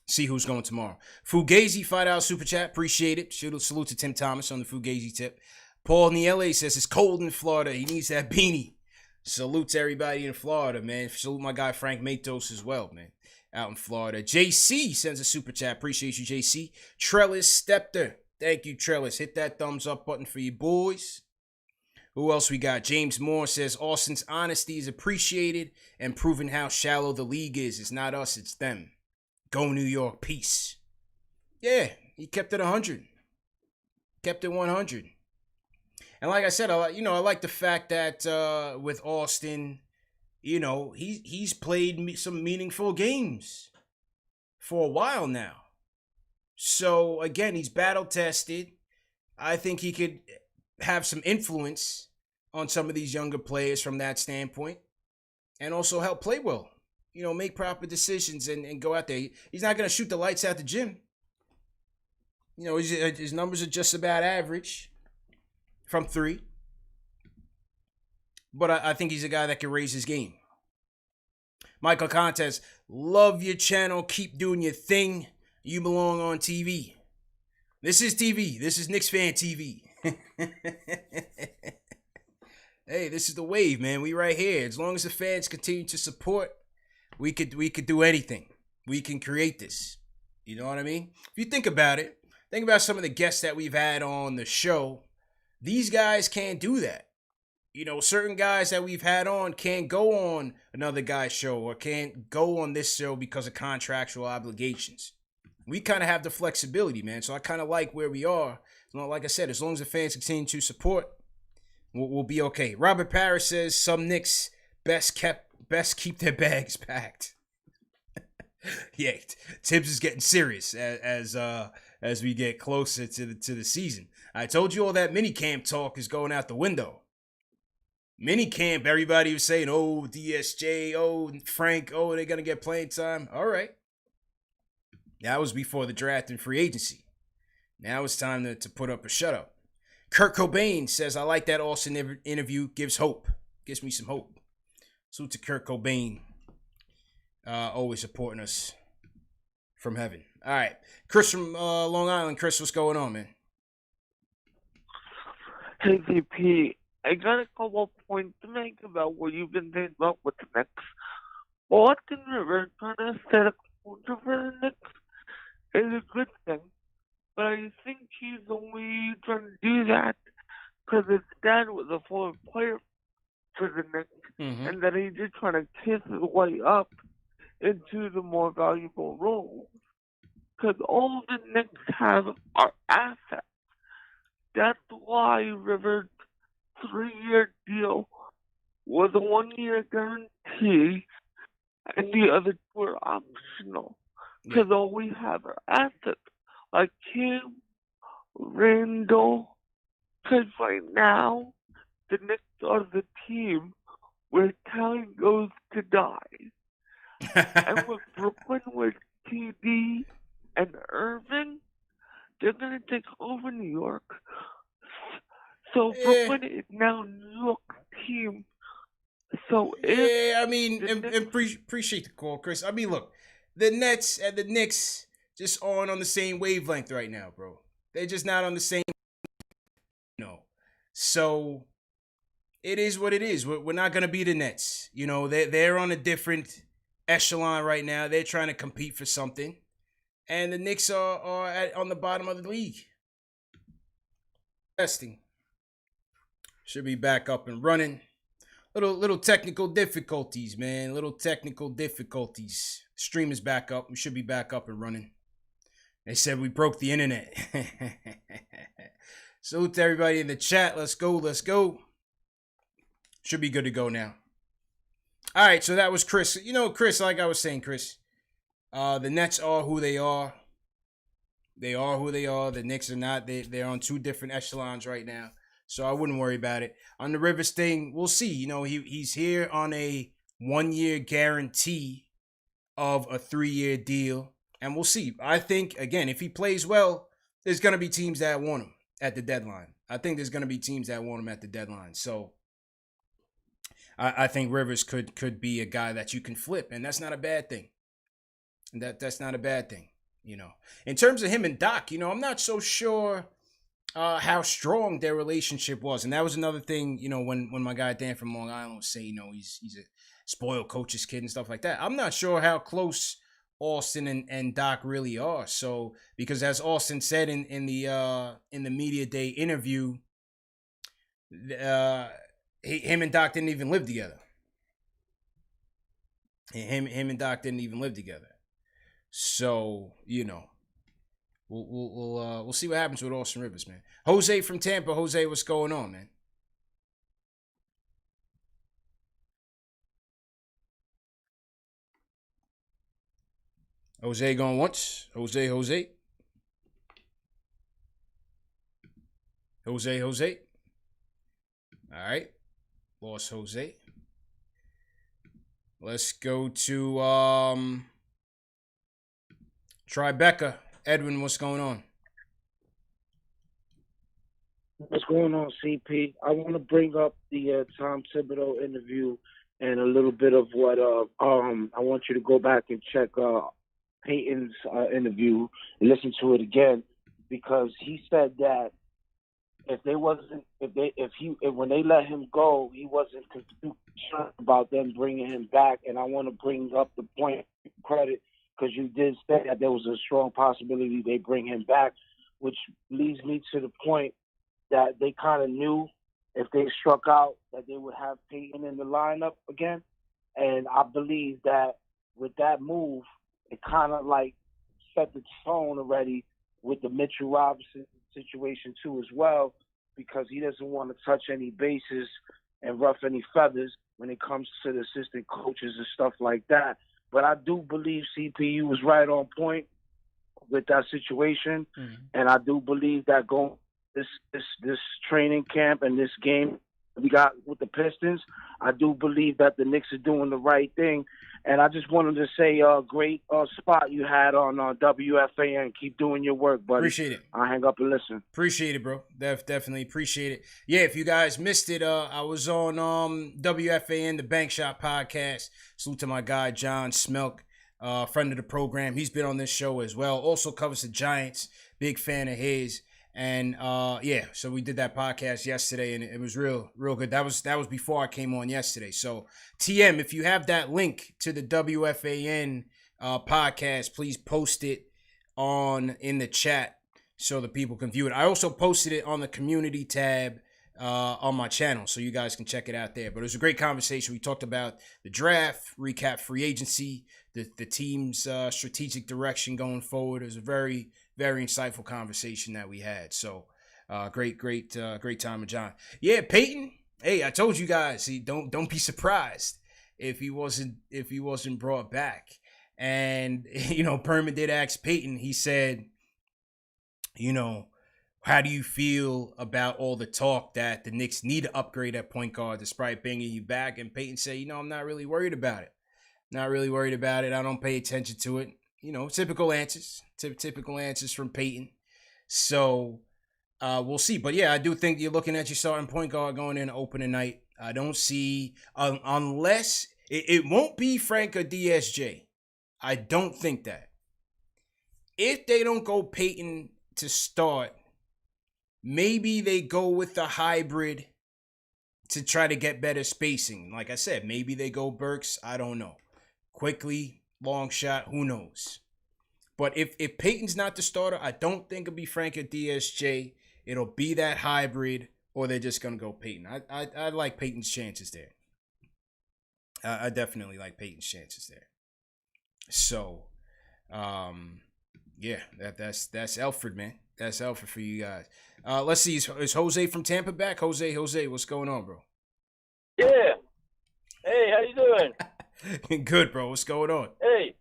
See who's going tomorrow. Fugazi, $5 super chat. Appreciate it. Salute to Tim Thomas on the Fugazi tip. Paul Niele says it's cold in Florida. He needs that beanie. Salute to everybody in Florida, man. Salute my guy Frank Matos as well, man. Out in Florida. JC sends a super chat. Appreciate you, JC. Trellis Stepter. Thank you, Trellis. Hit that thumbs up button for you boys. Who else we got? James Moore says Austin's honesty is appreciated and proving how shallow the league is. It's not us, it's them. Go New York, peace. Yeah, he kept it 100. Kept it 100. And like I said, I like the fact that with Austin, he's played some meaningful games for a while now. So again, he's battle tested. I think he could have some influence on some of these younger players from that standpoint, and also help play well. Make proper decisions and go out there. He's not going to shoot the lights out the gym. His numbers are just about average from 3. But I think he's a guy that can raise his game. Michael Contes, love your channel. Keep doing your thing. You belong on TV. This is TV. This is KnicksFanTV. Hey, this is the wave, man. We right here. As long as the fans continue to support, we could do anything. We can create this. You know what I mean? If you think about it, think about some of the guests that we've had on the show. These guys can't do that. Certain guys that we've had on can't go on another guy's show or can't go on this show because of contractual obligations. We kind of have the flexibility, man. So I kind of like where we are. Like I said, as long as the fans continue to support, we'll be okay. Robert Parrish says some Knicks best keep their bags packed. Yeah, Tibbs is getting serious as we get closer to the season. I told you all that minicamp talk is going out the window. Minicamp, everybody was saying, oh, DSJ, oh, Frank, oh, they're going to get playing time. All right. That was before the draft and free agency. Now it's time to put up a shutout. Kurt Cobain says, I like that Austin interview. Gives hope. Gives me some hope. Salute to Kurt Cobain. Always supporting us from heaven. All right. Chris from Long Island. Chris, what's going on, man? Hey, VP. I got a couple of points to make about what you've been thinking about with the Knicks. Boston River trying to set up culture for the Knicks is a good thing. But I think he's only trying to do that because his dad was a former player for the Knicks, and that he's just trying to kiss his way up into the more valuable roles. Because all the Knicks have are assets. That's why Rivers' 3-year deal was a 1-year guarantee, and the other 2 are optional. Because all we have are assets. Like Kim, Randall, because right now, the Knicks are the team where talent goes to die. And with Brooklyn, with TD and Irving, they're going to take over New York. So Brooklyn is now New York team. So appreciate the call, Chris. I mean, look, the Nets and the Knicks just aren't on the same wavelength right now, bro. They're just not on the same, So it is what it is. We're not gonna be the Nets. They're on a different echelon right now. They're trying to compete for something, and the Knicks are on the bottom of the league. Testing should be back up and running. Little technical difficulties, man. Little technical difficulties. Stream is back up. We should be back up and running. They said we broke the internet. Salute to everybody in the chat. Let's go. Should be good to go now. All right, so that was Chris. Chris, like I was saying, Chris, the Nets are who they are. They are who they are. The Knicks are not. They're on 2 different echelons right now. So I wouldn't worry about it. On the Rivers thing, we'll see. He's here on a 1-year guarantee of a 3-year deal. And we'll see. I think, again, if he plays well, there's going to be teams that want him at the deadline. I think there's going to be teams that want him at the deadline. So I think Rivers could be a guy that you can flip, and that's not a bad thing. That's not a bad thing, you know. In terms of him and Doc, you know, I'm not so sure how strong their relationship was, and that was another thing, you know, when my guy Dan from Long Island was saying, you know, he's a spoiled coach's kid and stuff like that. I'm not sure how close Austin and Doc really are. So because as Austin said in the media day interview, him and Doc didn't even live together. Him and Doc didn't even live together. So, you know, we'll see what happens with Austin Rivers, man. Jose from Tampa. Jose, what's going on, man? Jose going once. Jose. All right. Lost Jose. Let's go to Tribeca. Edwin, what's going on? What's going on, CP? I want to bring up the Tom Thibodeau interview and a little bit of what I want you to go back and check Peyton's interview and listen to it again, because he said that when they let him go, he wasn't concerned about them bringing him back. And I want to bring up the point credit, because you did say that there was a strong possibility they bring him back, which leads me to the point that they kind of knew if they struck out that they would have Peyton in the lineup again. And I believe that with that move, it kind of like set the tone already with the Mitchell Robinson situation too as well, because he doesn't want to touch any bases and ruff any feathers when it comes to the assistant coaches and stuff like that. But I do believe CPU was right on point with that situation. Mm-hmm. And I do believe that going this training camp and this game we got with the Pistons, I do believe that the Knicks are doing the right thing. And I just wanted to say great spot you had on WFAN. Keep doing your work, buddy. Appreciate it. I'll hang up and listen. Appreciate it, bro. Definitely appreciate it. Yeah, if you guys missed it, I was on WFAN, the Bank Shot podcast. Salute to my guy, John Smelk, friend of the program. He's been on this show as well. Also covers the Giants. Big fan of his. And yeah, so we did that podcast yesterday, and it was real good. That was before I came on yesterday. So TM, if you have that link to the WFAN podcast, please post it in the chat so the people can view it. I also posted it on the community tab on my channel, so you guys can check it out there. But it was a great conversation. We talked about the draft, recap free agency, the team's strategic direction going forward. It was a very, very insightful conversation that we had. So great time with John. Yeah, Peyton. Hey, I told you guys, don't be surprised if he wasn't brought back. And you know, Perman did ask Peyton. He said, you know, how do you feel about all the talk that the Knicks need to upgrade at point guard despite bringing you back? And Peyton said, you know, I'm not really worried about it. Not really worried about it. I don't pay attention to it. You know, typical answers from Peyton. So we'll see. But yeah, I do think you're looking at your starting point guard going in opening night. I don't see, unless it won't be Frank or DSJ. I don't think that. If they don't go Peyton to start, maybe they go with the hybrid to try to get better spacing. Like I said, maybe they go Burks. I don't know. Quickly, long shot, who knows? But if Peyton's not the starter, I don't think it'll be Frank or DSJ. It'll be that hybrid, or they're just going to go Peyton. I like Peyton's chances there. I definitely like Peyton's chances there. So, yeah, that's Alfred, man. That's Alfred for you guys. Let's see. Is Jose from Tampa back? Jose, what's going on, bro? Yeah. Hey, how you doing? Good, bro. What's going on? Hey.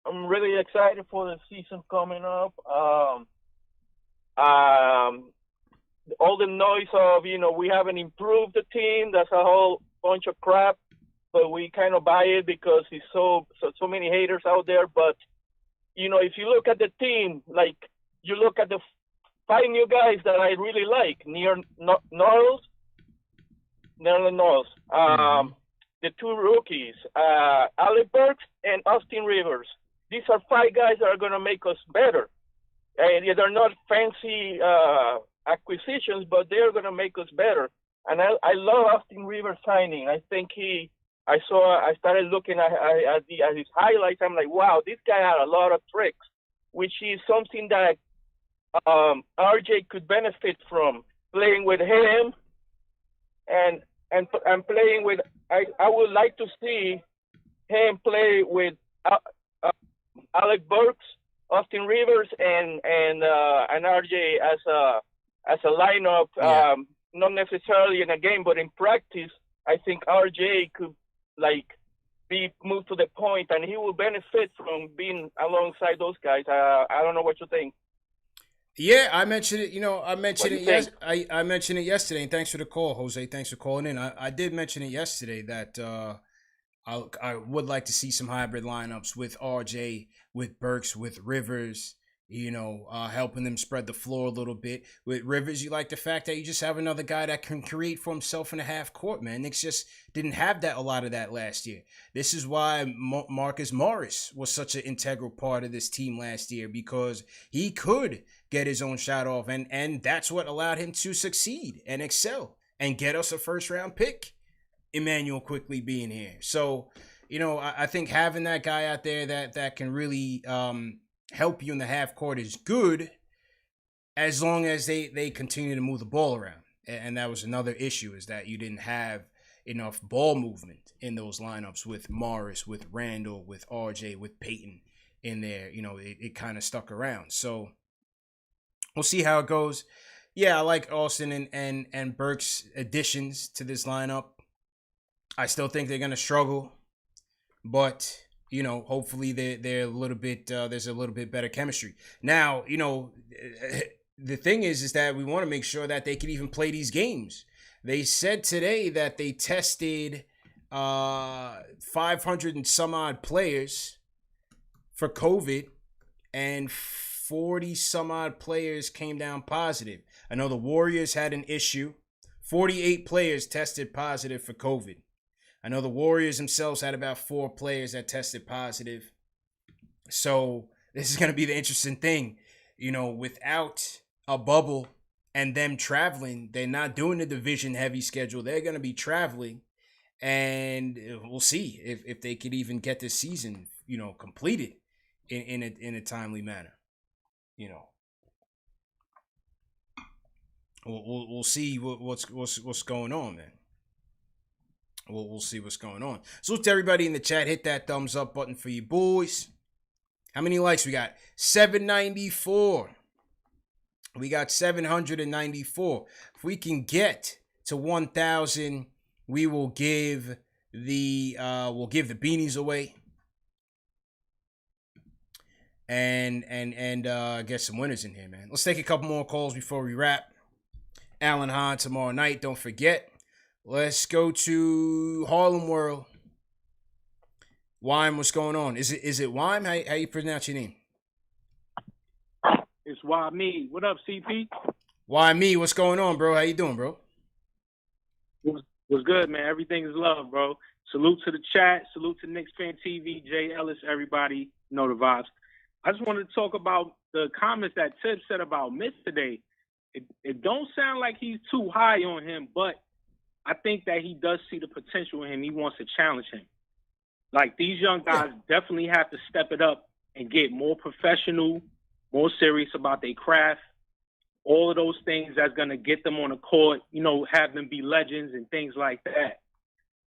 I'm really excited for the season coming up. All the noise of, you know, we haven't improved the team. That's a whole bunch of crap. But we kind of buy it because there's so many haters out there. But, you know, if you look at the team, like you look at the 5 new guys that I really like, Gnarls, Illinois. The two rookies, Alec Burks and Austin Rivers. These are 5 guys that are going to make us better. And they're not fancy acquisitions, but they're going to make us better. And I love Austin Rivers signing. I think I started looking at his highlights. I'm like, wow, this guy had a lot of tricks, which is something that RJ could benefit from, playing with him and playing with. I would like to see him play with Alec Burks, Austin Rivers, and RJ as a lineup. Not necessarily in a game, but in practice, I think RJ could be moved to the point, and he will benefit from being alongside those guys. I don't know what you think. Yeah, I mentioned it. I mentioned it. I mentioned it yesterday. And thanks for the call, Jose. Thanks for calling in. I did mention it yesterday that I would like to see some hybrid lineups with RJ, with Burks, with Rivers. Helping them spread the floor a little bit. With Rivers, you like the fact that you just have another guy that can create for himself in the half court, man. Knicks just didn't have a lot of that last year. This is why Marcus Morris was such an integral part of this team last year, because he could get his own shot off, and that's what allowed him to succeed and excel and get us a first-round pick, Emmanuel Quickley being here. So, I think having that guy out there that can really help you in the half court is good, as long as they continue to move the ball around. And that was another issue, is that you didn't have enough ball movement in those lineups with Morris, with Randall, with RJ, with Peyton in there. It kind of stuck around. So we'll see how it goes. Yeah, I like Austin and Burks' additions to this lineup. I still think they're going to struggle, but hopefully they're a little bit, there's a little bit better chemistry. Now, the thing is that we want to make sure that they can even play these games. They said today that they tested 500 and some odd players for COVID, and 40 some odd players came down positive. I know the Warriors had an issue. 48 players tested positive for COVID. I know the Warriors themselves had about 4 players that tested positive. So this is going to be the interesting thing. Without a bubble and them traveling, they're not doing the division-heavy schedule. They're going to be traveling, and we'll see if they could even get this season, completed in a timely manner. We'll see what's going on, man. We'll see what's going on. So to everybody in the chat, hit that thumbs up button for you boys. How many likes we got? 794. We got 794. If we can get to 1,000, we will give the beanies away and get some winners in here, man. Let's take a couple more calls before we wrap. Alan Hahn tomorrow night. Don't forget. Let's go to Harlem World. Wime, what's going on? Is it Wime? How you pronounce your name? It's Why Me. What up, CP? Why me? What's going on, bro? How you doing, bro? What's good, man? Everything is love, bro. Salute to the chat. Salute to KnicksFanTV, Jay Ellis, everybody. Know the vibes. I just wanted to talk about the comments that Tibbs said about Mitch today. It don't sound like he's too high on him, but I think that he does see the potential in him. He wants to challenge him. Like, these young guys definitely have to step it up and get more professional, more serious about their craft. All of those things that's going to get them on the court, have them be legends and things like that.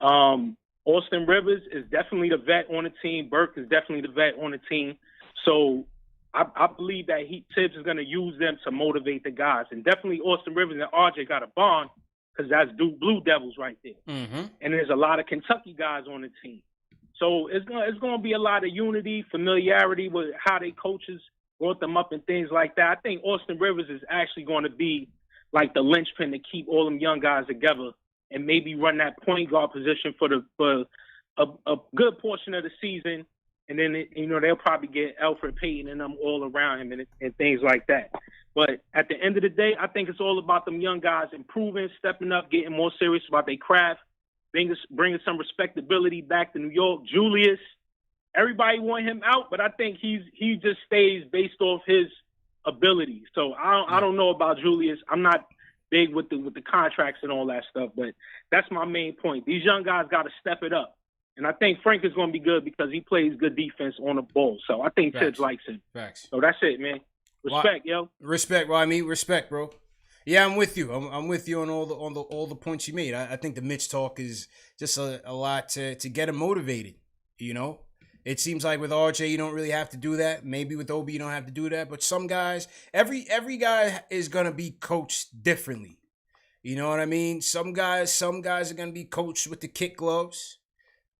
Austin Rivers is definitely the vet on the team. Burke is definitely the vet on the team. So I believe that Tibbs is going to use them to motivate the guys. And definitely Austin Rivers and RJ got a bond, because that's Blue Devils right there. Mm-hmm. And there's a lot of Kentucky guys on the team. So it's going to be a lot of unity, familiarity with how they coaches brought them up and things like that. I think Austin Rivers is actually going to be like the linchpin to keep all them young guys together, and maybe run that point guard position for a good portion of the season. And then, they'll probably get Alfred Payton and them all around him and things like that. But at the end of the day, I think it's all about them young guys improving, stepping up, getting more serious about their craft, bringing some respectability back to New York. Julius, everybody want him out, but I think he just stays based off his ability. So I don't know about Julius. I'm not big with the contracts and all that stuff, but that's my main point. These young guys got to step it up. And I think Frank is going to be good because he plays good defense on the ball. So I think Tibbs likes him. Facts. So that's it, man. Respect, yo. Respect. Well, I mean, respect, bro. Yeah, I'm with you. I'm with you on all the points you made. I think the Mitch talk is just a lot to get him motivated. You know, it seems like with RJ you don't really have to do that. Maybe with Obi you don't have to do that. But some guys, every guy is gonna be coached differently. You know what I mean? Some guys are gonna be coached with the kick gloves.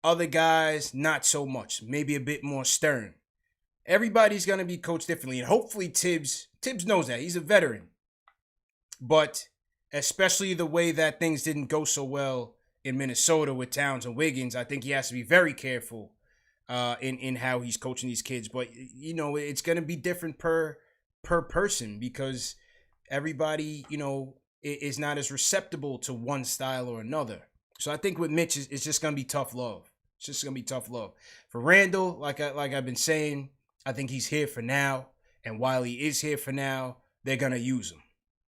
Other guys, not so much. Maybe a bit more stern. Everybody's going to be coached differently. And hopefully Tibbs knows that. He's a veteran. But especially the way that things didn't go so well in Minnesota with Towns and Wiggins, I think he has to be very careful in how he's coaching these kids. But, you know, it's going to be different per person because everybody, you know, is not as receptible to one style or another. So I think with Mitch, it's just going to be tough love. It's just going to be tough love. For Randall, like I've been saying, I think he's here for now. And while he is here for now, they're going to use him.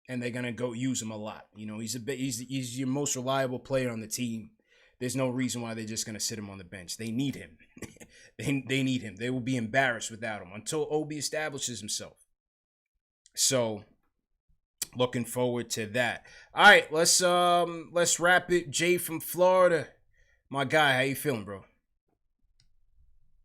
And they're going to go use him a lot. You know, he's your most reliable player on the team. There's no reason why they're just going to sit him on the bench. They need him. they need him. They will be embarrassed without him until Obi establishes himself. So looking forward to that. All right, let's wrap it. Jay from Florida, my guy, how you feeling, bro?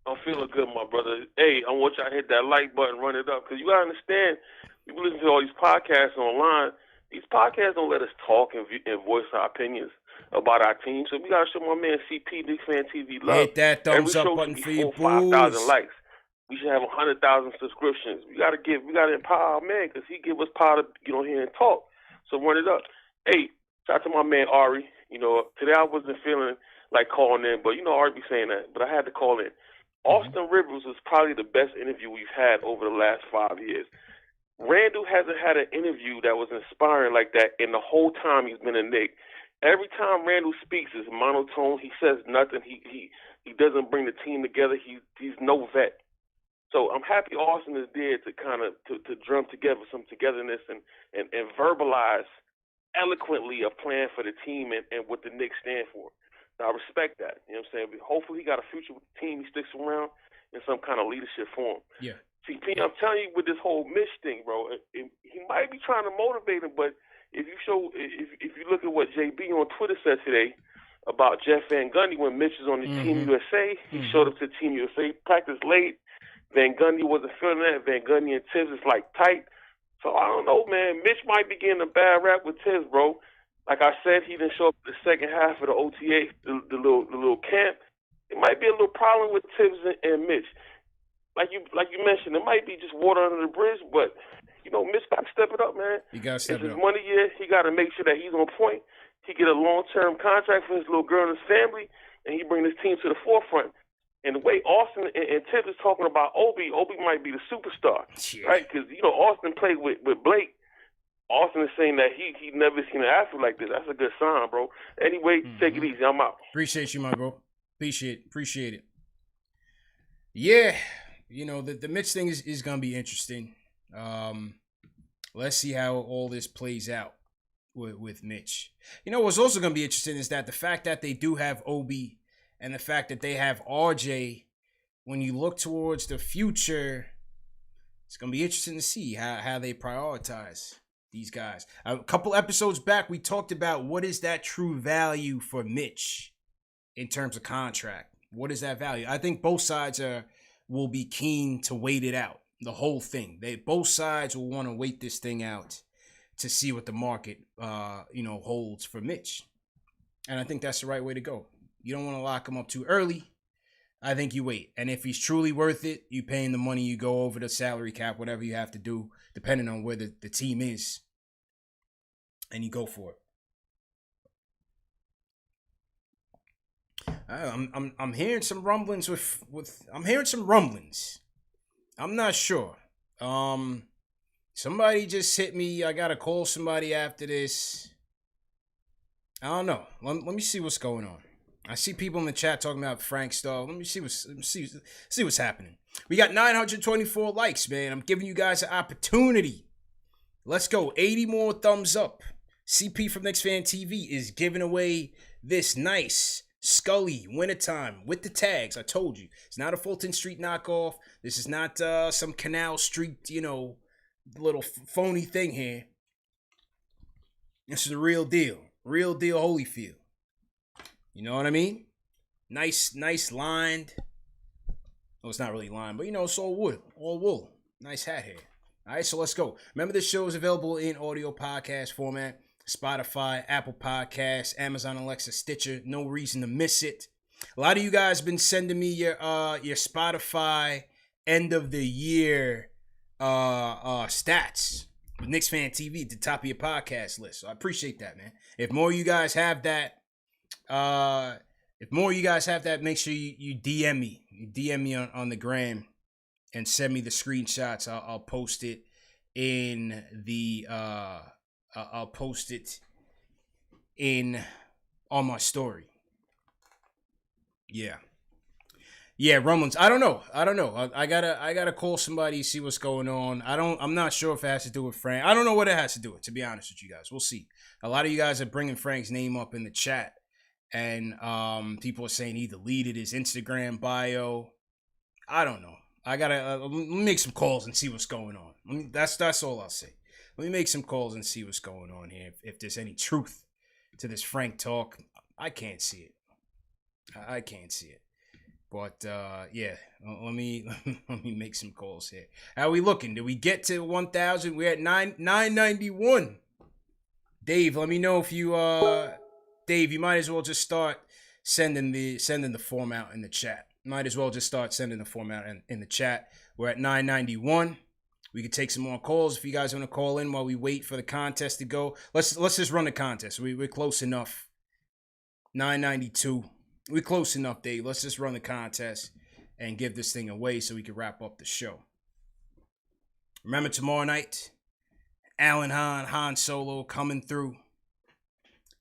I'm feeling good, my brother. Hey, I want y'all to hit that like button, run it up, because you gotta understand. People listen to all these podcasts online. These podcasts don't let us talk and voice our opinions about our team. So we gotta show my man CP KnicksFanTV love. Hit that thumbs up button for you, 5,000 likes. We should have 100,000 subscriptions. We gotta empower our man because he give us power to get on here and talk. So run it up. Hey, shout out to my man Ari. You know, today I wasn't feeling like calling in, but you know Ari be saying that, but I had to call in. Austin Rivers was probably the best interview we've had over the last 5 years. Randall hasn't had an interview that was inspiring like that in the whole time he's been a Knick. Every time Randall speaks, it's monotone. He says nothing. He doesn't bring the team together. He's no vet. So I'm happy Austin is there to kind of to drum together some togetherness and verbalize eloquently a plan for the team and what the Knicks stand for. So I respect that. You know what I'm saying? Hopefully he got a future with the team. He sticks around in some kind of leadership form. Yeah. CP, I'm telling you with this whole Mitch thing, bro, he might be trying to motivate him, but if you look at what JB on Twitter said today about Jeff Van Gundy when Mitch was on the Team USA, he showed up to Team USA, practiced late. Van Gundy wasn't feeling that. Van Gundy and Tibbs is like tight. So I don't know, man. Mitch might be getting a bad rap with Tibbs, bro. Like I said, he didn't show up the second half of the OTA, the little camp. It might be a little problem with Tibbs and Mitch. Like you mentioned, it might be just water under the bridge, but you know, Mitch got to step it up, man. You got to step it up. It's his money year. He got to make sure that he's on point. He get a long-term contract for his little girl and his family, and he bring his team to the forefront. And the way Austin and Tibbs is talking about Obi might be the superstar, right? Because you know Austin played with Blake. Austin is saying that he never seen an athlete like this. That's a good sign, bro. Anyway, take it easy. I'm out. Appreciate you, my bro. Appreciate it. Yeah, you know, the Mitch thing is going to be interesting. Let's see how all this plays out with Mitch. You know, what's also going to be interesting is that the fact that they do have Obi and the fact that they have RJ, when you look towards the future, it's going to be interesting to see how they prioritize these guys. A couple episodes back, we talked about what is that true value for Mitch in terms of contract. What is that value? I think both sides will be keen to wait it out, the whole thing. Both sides will want to wait this thing out to see what the market holds for Mitch. And I think that's the right way to go. You don't want to lock him up too early. I think you wait. And if he's truly worth it, you pay him the money, you go over the salary cap, whatever you have to do, depending on where the team is. And you go for it. I'm hearing some rumblings I'm hearing some rumblings. I'm not sure. Somebody just hit me. I gotta call somebody after this. I don't know. Let me see what's going on. I see people in the chat talking about Frank stuff. Let me see what's happening. We got 924 likes, man. I'm giving you guys an opportunity. Let's go. 80 more thumbs up. CP from KnicksFanTV is giving away this nice Scully wintertime with the tags. I told you. It's not a Fulton Street knockoff. This is not some Canal Street, little phony thing here. This is the real deal. Real deal Holyfield. You know what I mean? Nice lined. Oh, it's not really lined, but it's all wood. All wool. Nice hat here. All right, so let's go. Remember, this show is available in audio podcast format. Spotify, Apple Podcasts, Amazon Alexa, Stitcher. No reason to miss it. A lot of you guys been sending me your Spotify end of the year stats with KnicksFanTV at the top of your podcast list. So I appreciate that, man. If more of you guys have that, make sure you DM me. You DM me on the gram and send me the screenshots. I'll post it in the I'll post it on my story. Yeah, rumblings. I don't know. I gotta call somebody, see what's going on. I'm not sure if it has to do with Frank. I don't know what it has to do with, to be honest with you guys. We'll see. A lot of you guys are bringing Frank's name up in the chat, and people are saying he deleted his Instagram bio. I don't know. I gotta let me make some calls and see what's going on. That's all I'll say. Let me make some calls and see what's going on here. If there's any truth to this Frank talk, I can't see it. I can't see it. But yeah, let me make some calls here. How we looking? Did we get to 1,000? We're at 991. Dave, let me know if you Dave, you might as well just start sending the form out in the chat. Might as well just start sending the form out in the chat. We're at 991. We could take some more calls if you guys want to call in while we wait for the contest to go. Let's just run the contest. We're close enough. 992. We're close enough, Dave. Let's just run the contest and give this thing away so we can wrap up the show. Remember, tomorrow night, Alan Han Solo coming through.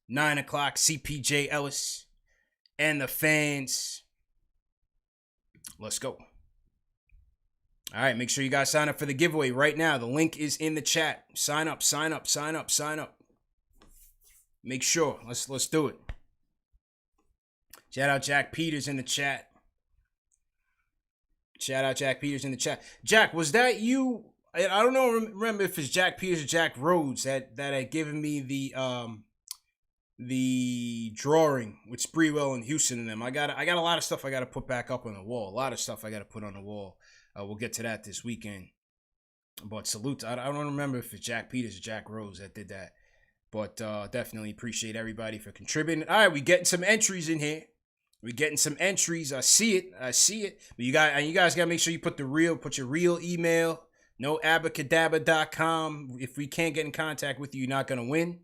9 o'clock, CPJ Ellis and the fans. Let's go. All right, make sure you guys sign up for the giveaway right now. The link is in the chat. Sign up. Make sure. Let's do it. Shout out Jack Peters in the chat. Jack, was that you? I don't know. Remember if it's Jack Peters or Jack Rhodes that had given me the drawing with Spreewell and Houston in them. I got a lot of stuff I got to put back up on the wall. A lot of stuff I got to put on the wall. We'll get to that this weekend. But salute. I don't remember if it's Jack Peters or Jack Rhodes that did that. But definitely appreciate everybody for contributing. All right, we getting some entries in here. I see it. But you guys gotta make sure you put your real email. No abacadabra.com. If we can't get in contact with you, you're not gonna win.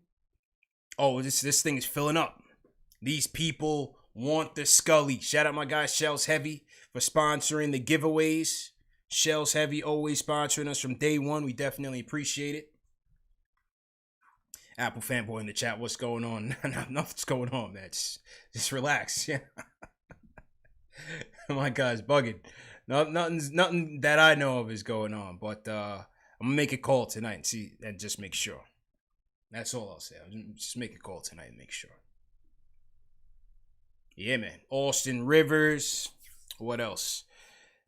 Oh, this thing is filling up. These people want the Scully. Shout out my guy Shells Heavy for sponsoring the giveaways. Shells Heavy always sponsoring us from day one. We definitely appreciate it. Apple fanboy in the chat. What's going on? Nothing's going on, man. Just relax. Yeah. My guy's bugging. Nothing that I know of is going on. But I'm gonna make a call tonight and just make sure. That's all I'll say. I'll just make a call tonight and make sure. Yeah, man. Austin Rivers. What else?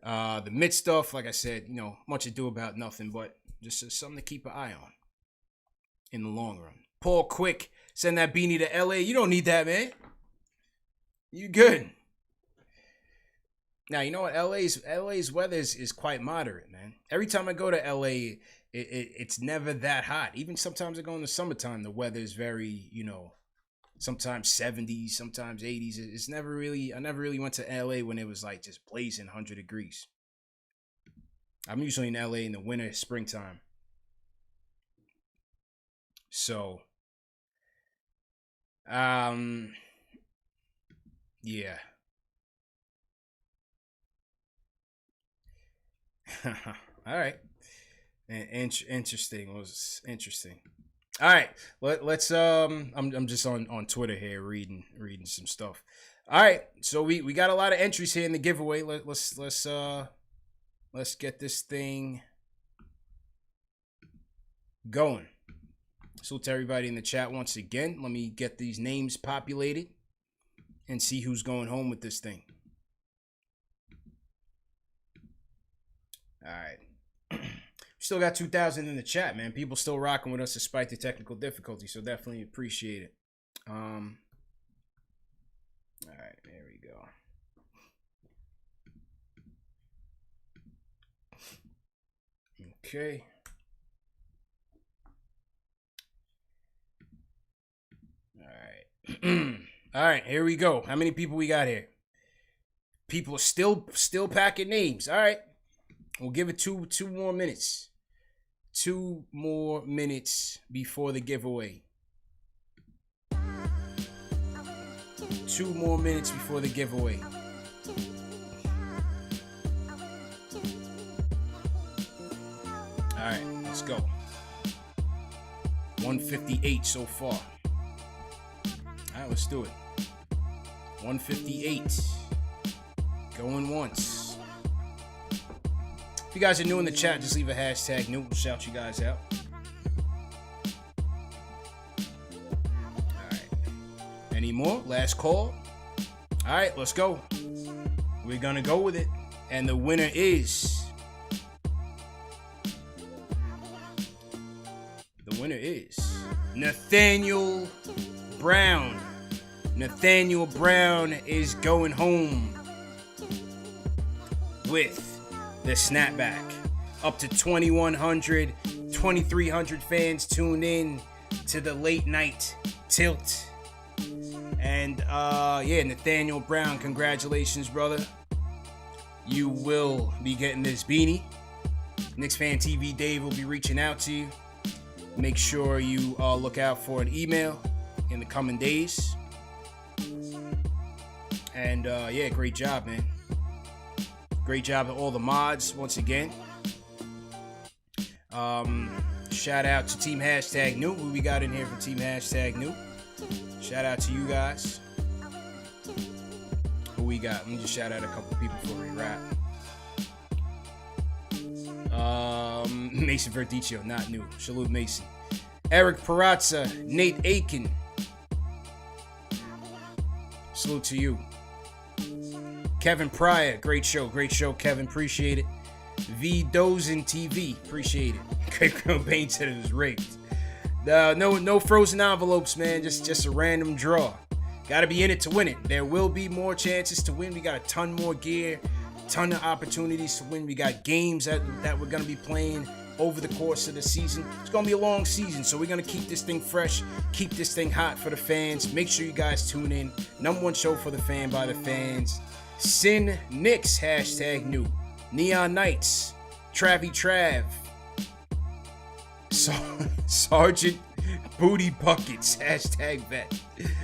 The mid stuff, like I said, much ado about nothing, but just something to keep an eye on in the long run. Paul Quick, send that beanie to LA. You don't need that, man. You good. Now, you know what? LA's weather is quite moderate, man. Every time I go to LA, it's never that hot. Even sometimes I go in the summertime, the weather is very, sometimes 70s, sometimes 80s. I never really went to LA when it was like just blazing 100 degrees. I'm usually in LA in the winter, springtime. So, yeah. All right. Interesting. Was interesting. All right, let's I'm just on Twitter here reading some stuff. All right, so we got a lot of entries here in the giveaway. Let's get this thing going. Salute to everybody in the chat once again. Let me get these names populated and see who's going home with this thing. All right. Still got 2,000 in the chat, man. People still rocking with us despite the technical difficulty, so definitely appreciate it. All right, there we go. Okay. All right. All right, here we go. How many people we got here? People are still packing names. All right. We'll give it two more minutes. 2 more minutes before the giveaway. 2 more minutes before the giveaway. All right, let's go. 158 so far. All right, let's do it. 158. Going once. If you guys are new in the chat, just leave a hashtag new. We'll shout you guys out. All right. Any more? Last call. All right, let's go. We're going to go with it. And the winner is... Nathaniel Brown. Nathaniel Brown is going home with the snapback. Up to 2,100, 2,300 fans tune in to the late night tilt. And Nathaniel Brown, congratulations, brother. You will be getting this beanie. KnicksFanTV Dave will be reaching out to you. Make sure you look out for an email in the coming days. And great job, man. Great job to all the mods once again. Shout out to Team Hashtag New. Who we got in here for Team Hashtag New? Shout out to you guys. Who we got? Let me just shout out a couple people before we wrap. Mason Verdicio, not new. Salute Mason. Eric Perazza, Nate Aiken. Salute to you. Kevin Pryor, great show, Kevin, appreciate it. V Dozen TV, appreciate it. Craig Cobain said it was raped. No frozen envelopes, man. Just a random draw. Got to be in it to win it. There will be more chances to win. We got a ton more gear, ton of opportunities to win. We got games that we're gonna be playing over the course of the season. It's gonna be a long season, so we're gonna keep this thing fresh, keep this thing hot for the fans. Make sure you guys tune in. #1 show for the fan by the fans. Sin Knicks, hashtag new. Neon Knights, Travy Trav, Sergeant Booty Buckets, hashtag vet.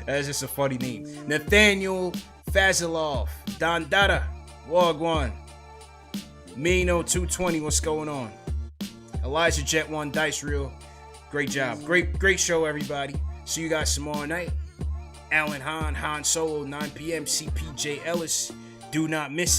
That's just a funny name. Nathaniel Fazilov, Don Dada, Wagwan, Mino 220, what's going on? Elijah Jet 1, Dice Reel, great job. Great show, everybody. See you guys tomorrow night. Alan Han Solo, 9 p.m. CPJ Ellis. Do not miss it.